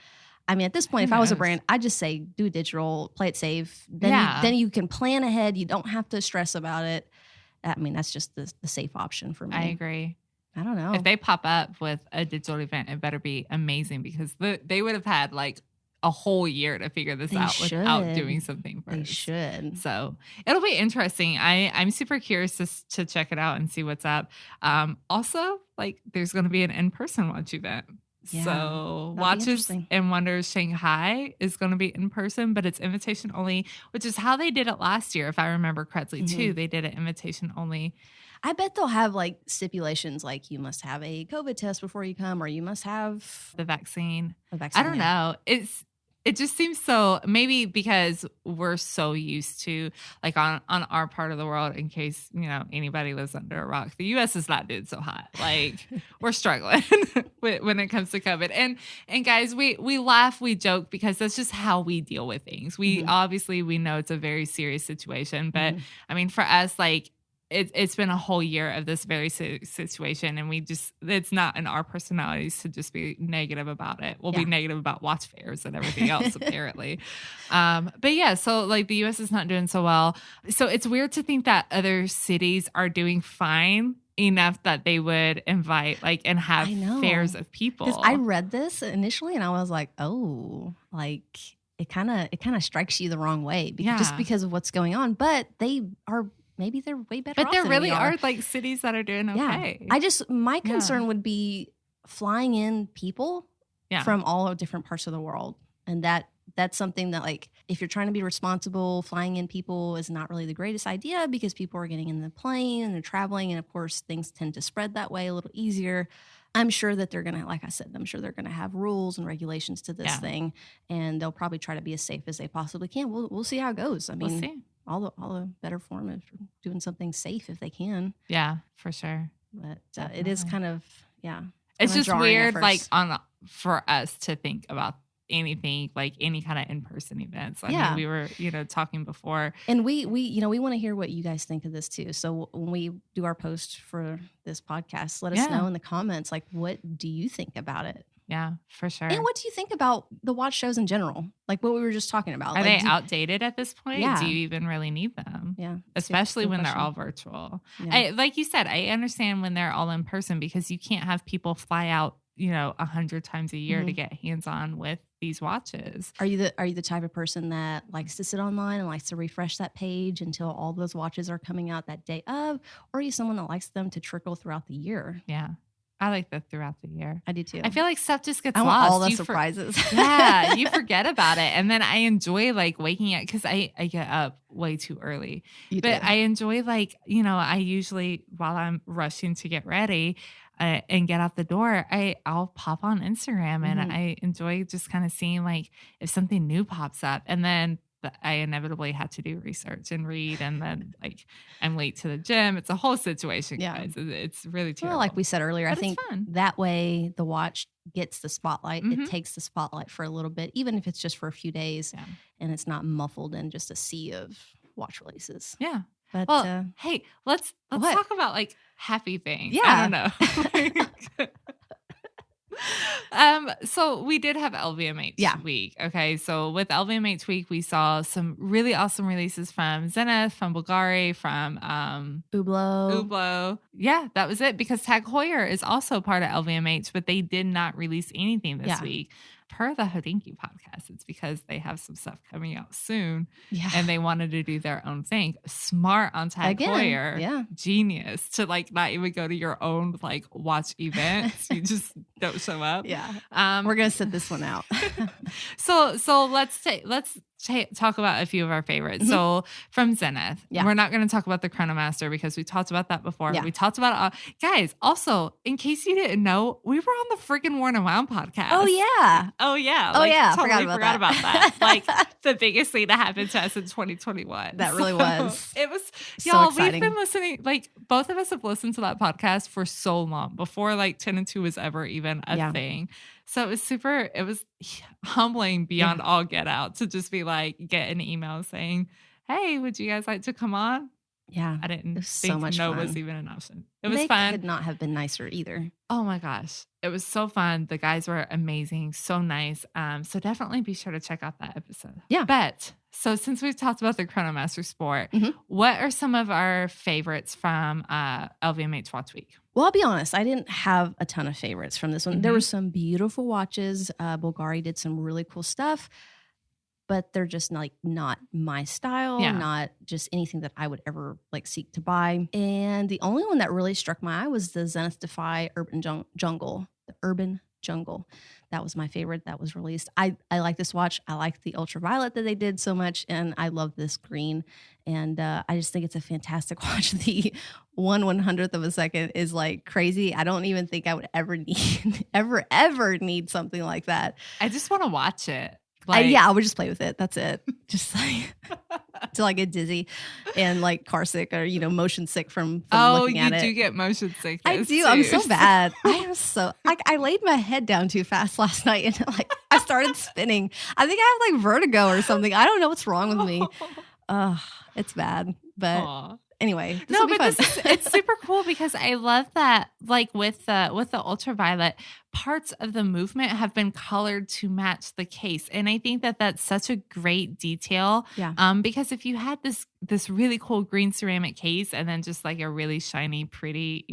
At this point, if I was a brand, I'd just say do digital, play it safe. Then you can plan ahead. You don't have to stress about it. That's just the safe option for me. I agree. I don't know. If they pop up with a digital event, it better be amazing because they would have had like a whole year to figure this out without doing something first. They should. So it'll be interesting. I'm super curious to check it out and see what's up. Also, like there's going to be an in-person watch event. Yeah, so Watches and Wonders Shanghai is going to be in person, but it's invitation only, which is how they did it last year. If I remember correctly too, they did it invitation only. I bet they'll have like stipulations like you must have a COVID test before you come or you must have the vaccine. I don't know. It just seems so, maybe because we're so used to, like on our part of the world, in case, anybody lives under a rock, the U.S. is not doing so hot. Like, we're struggling when it comes to COVID. And guys, we laugh, we joke, because that's just how we deal with things. We obviously, we know it's a very serious situation. But, for us, like, it's been a whole year of this very situation, and it's not in our personalities to just be negative about it. We'll be negative about watch fairs and everything else, apparently. But yeah, so like the U.S. is not doing so well. So it's weird to think that other cities are doing fine enough that they would invite and have fairs of people. I read this initially and I was like, oh, like it kind of strikes you the wrong way just because of what's going on. But they are. Maybe they're way better. But there really are like cities that are doing okay. Yeah. My concern would be flying in people from all different parts of the world. And that's something that like, if you're trying to be responsible, flying in people is not really the greatest idea because people are getting in the plane and they're traveling. And of course things tend to spread that way a little easier. I'm sure that they're going to, like I said, I'm sure they're going to have rules and regulations to this thing, and they'll probably try to be as safe as they possibly can. We'll see how it goes. I mean, We'll see. all the better form of doing something safe if they can. Yeah, for sure. But it is kind of, It's just weird, like first. for us to think about anything like any kind of in-person events. I mean, we were, talking before, and we want to hear what you guys think of this too. So when we do our post for this podcast, let us know in the comments, like, what do you think about it? Yeah, for sure. And what do you think about the watch shows in general? Like what we were just talking about. Are they outdated at this point? Yeah. Do you even really need them? Yeah. Especially when they're all virtual. Yeah. Like you said, I understand when they're all in person because you can't have people fly out, 100 times a year to get hands-on with these watches. Are you the type of person that likes to sit online and likes to refresh that page until all those watches are coming out that day of? Or are you someone that likes them to trickle throughout the year? Yeah. I like that throughout the year. I do too. I feel like stuff just gets I lost. Want all the surprises. Yeah, you forget about it. And then I enjoy like waking up because I get up way too early. But I enjoy like, I usually while I'm rushing to get ready and get out the door, I'll pop on Instagram and I enjoy just kind of seeing like if something new pops up. And then I inevitably had to do research and read, and then like I'm late to the gym. It's a whole situation, guys. It's really terrible. Well, like we said earlier, but I think that way the watch gets the spotlight. It takes the spotlight for a little bit, even if it's just for a few days, and it's not muffled in just a sea of watch releases. Yeah. But hey, let's talk about like happy things. Yeah. I don't know. So we did have LVMH week. Okay. So with LVMH week, we saw some really awesome releases from Zenith, from Bulgari, from Hublot. Yeah, that was it because Tag Heuer is also part of LVMH, but they did not release anything this week. Per the Hodinky podcast, it's because they have some stuff coming out soon and they wanted to do their own thing. Smart on Tag Heuer. Yeah. Genius to like not even go to your own like watch events. You just don't show up. Yeah. We're going to sit this one out. So let's talk about a few of our favorites. So from Zenith, we're not going to talk about the Chronomaster because we talked about that before. We talked about guys. Also, in case you didn't know, we were on the freaking Worn and Wound podcast. Oh yeah. Totally forgot about that. Like the biggest thing that happened to us in 2021. That really was. It was so y'all. exciting. We've been listening. Like both of us have listened to that podcast for so long before like 10 and 2 was ever even a thing. So it was humbling beyond all get out to just be like, get an email saying, hey, would you guys like to come on? Yeah. I didn't think so much no fun. Was even an option. It was fun. They could not have been nicer either. Oh my gosh. It was so fun. The guys were amazing. So nice. So definitely be sure to check out that episode. Yeah. But so since we've talked about the Chronomaster Sport, what are some of our favorites from LVMH Watch Week? Well, I'll be honest. I didn't have a ton of favorites from this one. There were some beautiful watches. Bulgari did some really cool stuff, but they're just like not my style, not just anything that I would ever like seek to buy. And the only one that really struck my eye was the Zenith Defy Urban Jungle, the Urban Jungle. That was my favorite that was released. I like this watch. I like the ultraviolet that they did so much, and I love this green. And I just think it's a fantastic watch. The 1/100th of a second is like crazy. I don't even think I would ever need, ever need something like that. I just want to watch it. I would just play with it. That's it. Just like till I get dizzy and like car sick or motion sick from looking at it. Oh, you do get motion sick. I do. Too. I'm so bad. I am so I laid my head down too fast last night and like I started spinning. I think I have like vertigo or something. I don't know what's wrong with me. It's bad. But anyway, it's super cool because I love that like with the ultraviolet, parts of the movement have been colored to match the case. And I think that that's such a great detail. Yeah. Because if you had this really cool green ceramic case and then just like a really shiny, pretty,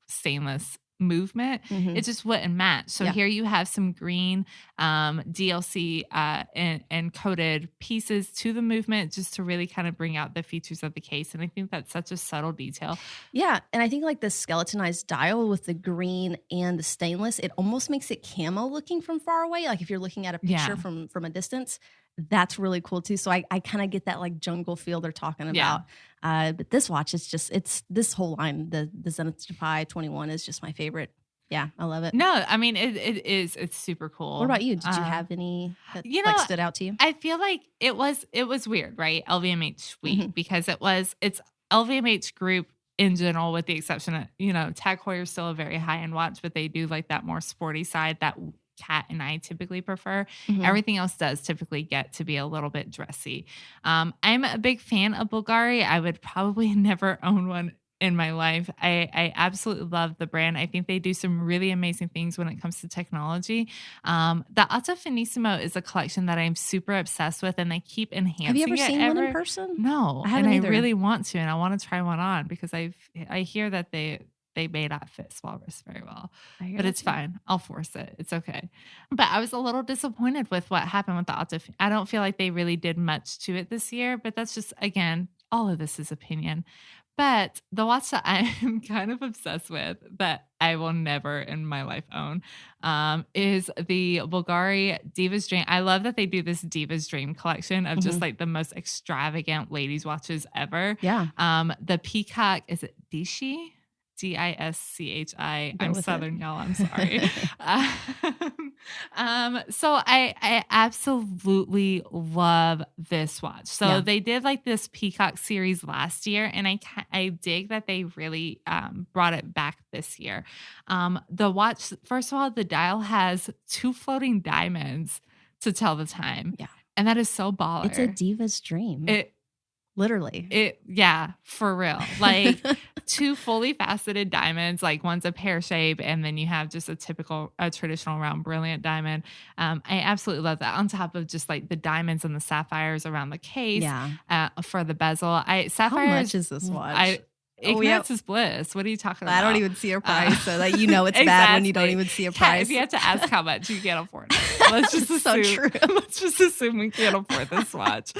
stainless movement, it just wouldn't match. So here you have some green DLC and coated pieces to the movement just to really kind of bring out the features of the case. And I think that's such a subtle detail. Yeah. And I think like the skeletonized dial with the green and the stainless, it almost makes it camo looking from far away. Like if you're looking at a picture from a distance, that's really cool too. So I kind of get that like jungle feel they're talking about. But this watch is it's this whole line, the Zenith Defy 21 is just my favorite. Yeah, I love it. No, I mean, it's super cool. What about you? Did you have any that like stood out to you? I feel like it was weird, right? LVMH week because it's LVMH group in general, with the exception of, Tag Heuer's still a very high-end watch, but they do like that more sporty side that Kat and I typically prefer. Everything else does typically get to be a little bit dressy. I'm a big fan of Bulgari. I would probably never own one in my life. I absolutely love the brand. I think they do some really amazing things when it comes to technology. The Alta Finissimo is a collection that I'm super obsessed with, and they keep enhancing it. Have you ever seen one in person? No, I haven't either. I really want to, and I want to try one on because I hear that they may not fit small wrists very well, but it's fine. I'll force it. It's okay. But I was a little disappointed with what happened with the Alta. I don't feel like they really did much to it this year, but that's just, again, all of this is opinion. But the watch that I'm kind of obsessed with that I will never in my life own is the Bulgari Diva's Dream. I love that they do this Diva's Dream collection of just like the most extravagant ladies' watches ever. Yeah. The Peacock, is it Dischi? Dischi. I'm Southern, y'all. I'm sorry. So I absolutely love this watch. So they did like this Peacock series last year, and I dig that they really brought it back this year. The watch, first of all, the dial has 2 floating diamonds to tell the time. Yeah. And that is so baller. It's a diva's dream. Literally. Yeah, for real. Like 2 fully faceted diamonds, like one's a pear shape, and then you have just a traditional round brilliant diamond. I absolutely love that. On top of just like the diamonds and the sapphires around the case for the bezel. Sapphires. How much is this watch? Ignorance is bliss. What are you talking about? I don't even see a price, so that it's bad when you don't even see a price. If you have to ask how much, you can't afford it. Let's just assume. So true. Let's just assume we can't afford this watch.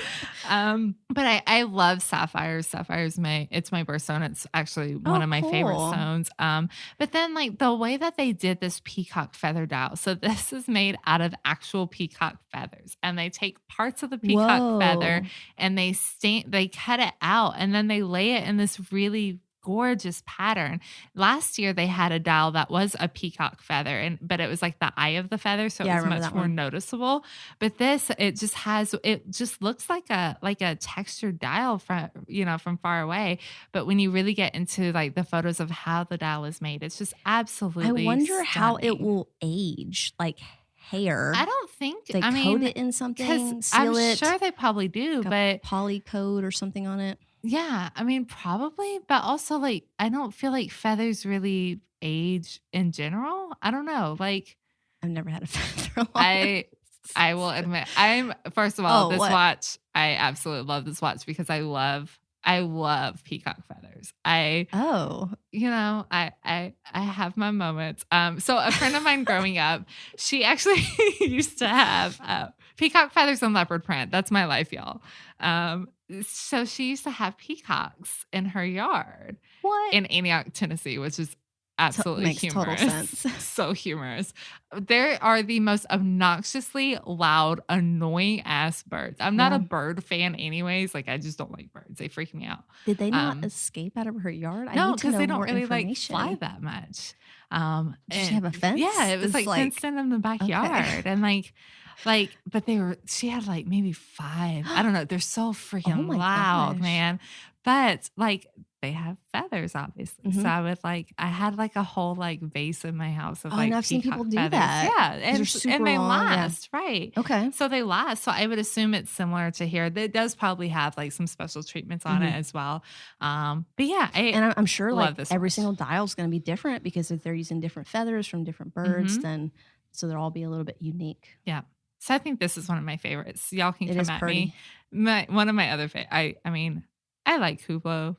But I love sapphires. Sapphires, it's my birthstone. It's actually one of my favorite stones. But then like the way that they did this peacock feather dial. So this is made out of actual peacock feathers, and they take parts of the peacock feather and they cut it out, and then they lay it in this really gorgeous pattern. Last year they had a dial that was a peacock feather, but it was like the eye of the feather, so it was much more noticeable. But this, it just looks like a textured dial from far away. But when you really get into like the photos of how the dial is made, it's just absolutely. I wonder stunning. how it will age, like hair. I don't think they coat it in something. Seal I'm it. sure they probably do, like but poly coat or something on it. Yeah, I mean, probably, but also like I don't feel like feathers really age in general. I don't know. Like I've never had a feather. I will admit, first of all, this watch, I absolutely love this watch because I love peacock feathers. I have my moments. So a friend of mine growing up, she actually used to have peacock feathers and leopard print. That's my life, y'all. So she used to have peacocks in her yard. What? In Antioch, Tennessee, which is absolutely makes humorous. Total sense. So humorous. There are the most obnoxiously loud, annoying ass birds. I'm not a bird fan anyways. Like I just don't like birds. They freak me out. Did they not escape out of her yard? No, because they don't really like fly that much. Did she have a fence? Yeah, it was like fenced in the backyard. Okay. And but she had like maybe 5. I don't know. They're so freaking loud, gosh. Man. But like they have feathers, obviously. So I had like a whole like vase in my house of like I've seen people do feathers. that. Yeah. And they last, right. Okay. So they last. So I would assume it's similar to here. It does probably have like some special treatments on it as well. But yeah. And I'm sure like every single dial is going to be different because if they're using different feathers from different birds, then so they'll all be a little bit unique. Yeah. So I think this is one of my favorites. Y'all can come at pretty. me. One of my other favorites. I like Hublot.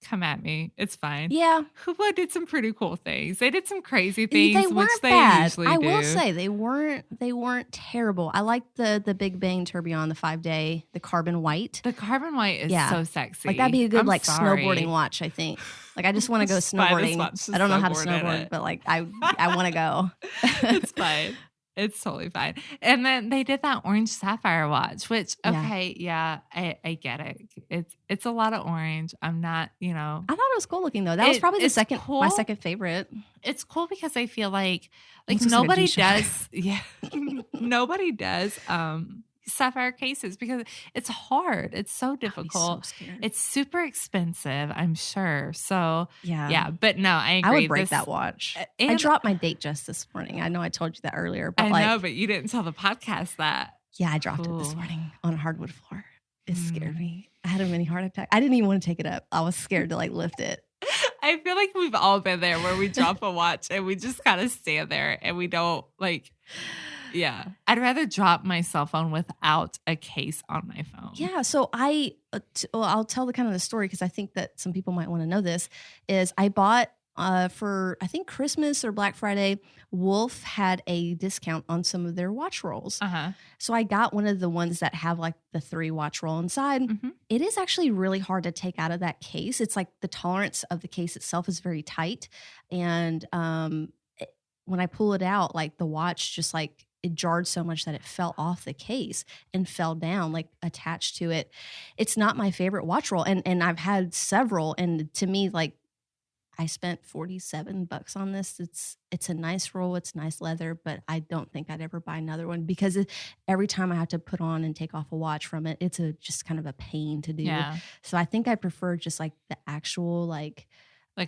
Come at me. It's fine. Yeah. Hublot did some pretty cool things. They did some crazy things, they weren't which they bad. usually do. I will say they weren't terrible. I like the Big Bang Tourbillon, the 5-day, the carbon white. The carbon white is so sexy. Like that'd be a good snowboarding watch, I think. Like I just want to go snowboarding. I don't know how to snowboard, but like I want to go. It's fine. It's totally fine. And then they did that orange sapphire watch, which Yeah. okay, yeah, I get it. It's a lot of orange. I'm not, I thought it was cool looking though. That was probably it's my cool. second favorite. It's cool because I feel like Looks like a nobody G-Shock. does, yeah, nobody does sapphire cases because it's hard. It's so I'd be difficult. so scared. It's super expensive, I'm sure. So Yeah. but no, I agree. I would break that watch. I and dropped my date just this morning. I know I told you that earlier, but I know, but you didn't tell the podcast that. yeah, I dropped it this Ooh. morning on a hardwood floor. It scared me. I had a mini heart attack. I didn't even want to take it up. I was scared to lift it. I feel like we've all been there where we drop a watch and we just kind of stand there and we don't yeah. I'd rather drop my cell phone without a case on my phone. Yeah, so I'll tell the story because I think that some people might want to know this. Is I bought for I think Christmas or Black Friday, Wolf had a discount on some of their watch rolls. So I got one of the ones that have the 3 watch roll inside. Mm-hmm. It is actually really hard to take out of that case. It's the tolerance of the case itself is very tight, and when I pull it out, the watch just it jarred so much that it fell off the case and fell down, attached to it. It's not my favorite watch roll. And I've had several. And to me, I spent $47 on this. It's a nice roll. It's nice leather, but I don't think I'd ever buy another one because every time I have to put on and take off a watch from it, it's just kind of a pain to do. Yeah. So I think I prefer just the actual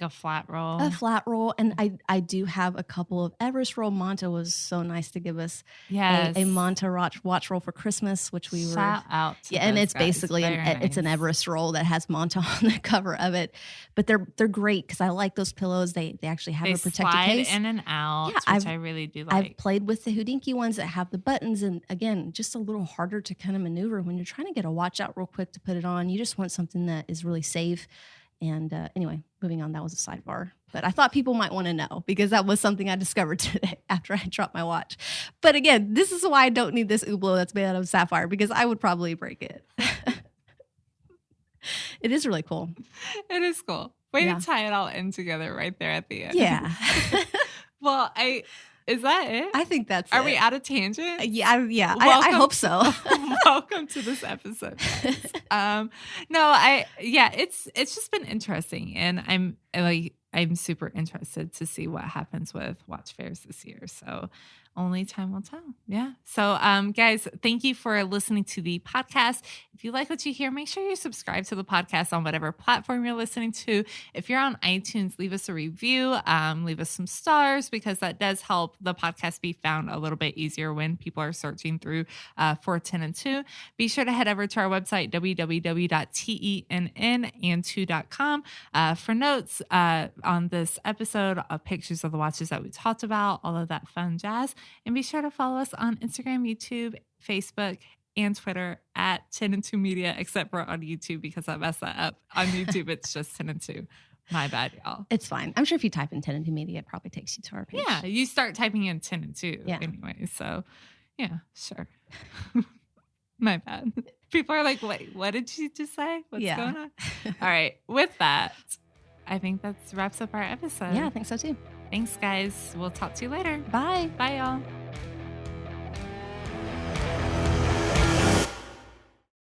a flat roll. A flat roll. And I do have a couple of Everest roll. Manta was so nice to give us a Manta watch roll for Christmas, which we Shout out to and it's guys. basically it's an Everest roll that has Manta on the cover of it. But they're great because I like those pillows. They actually have a protected slide case. in and out, Yeah, which I really do like. I've played with the Houdinki ones that have the buttons, and again, just a little harder to kind of maneuver when you're trying to get a watch out real quick to put it on. You just want something that is really safe. And anyway, moving on, that was a sidebar. But I thought people might want to know because that was something I discovered today after I dropped my watch. But again, this is why I don't need this Hublot that's made out of sapphire because I would probably break it. It is really cool. It is cool. Way to tie it all in together right there at the end. Yeah. Well, is that it? I think that's Are it. we out of tangent? Yeah. I hope so. Welcome to this episode, guys. It's just been interesting, and I'm super interested to see what happens with watch fairs this year. So only time will tell. Yeah. So, guys, thank you for listening to the podcast. If you like what you hear, make sure you subscribe to the podcast on whatever platform you're listening to. If you're on iTunes, leave us a review, leave us some stars because that does help the podcast be found a little bit easier when people are searching through for 10 and 2. Be sure to head over to our website, www.tennand2.com for notes on this episode of pictures of the watches that we talked about, all of that fun jazz. And be sure to follow us on Instagram, YouTube, Facebook, and Twitter at 10 and 2 Media, except for on YouTube because I messed that up. On YouTube, it's just 10 and 2. My bad, y'all. It's fine. I'm sure if you type in 10 and 2 Media, it probably takes you to our page. Yeah, you start typing in 10 and 2 anyway. So, yeah, sure. My bad. People are like, wait, what did she just say? What's going on? All right. With that, I think that wraps up our episode. Yeah, I think so too. Thanks, guys. We'll talk to you later. Bye. Bye, y'all.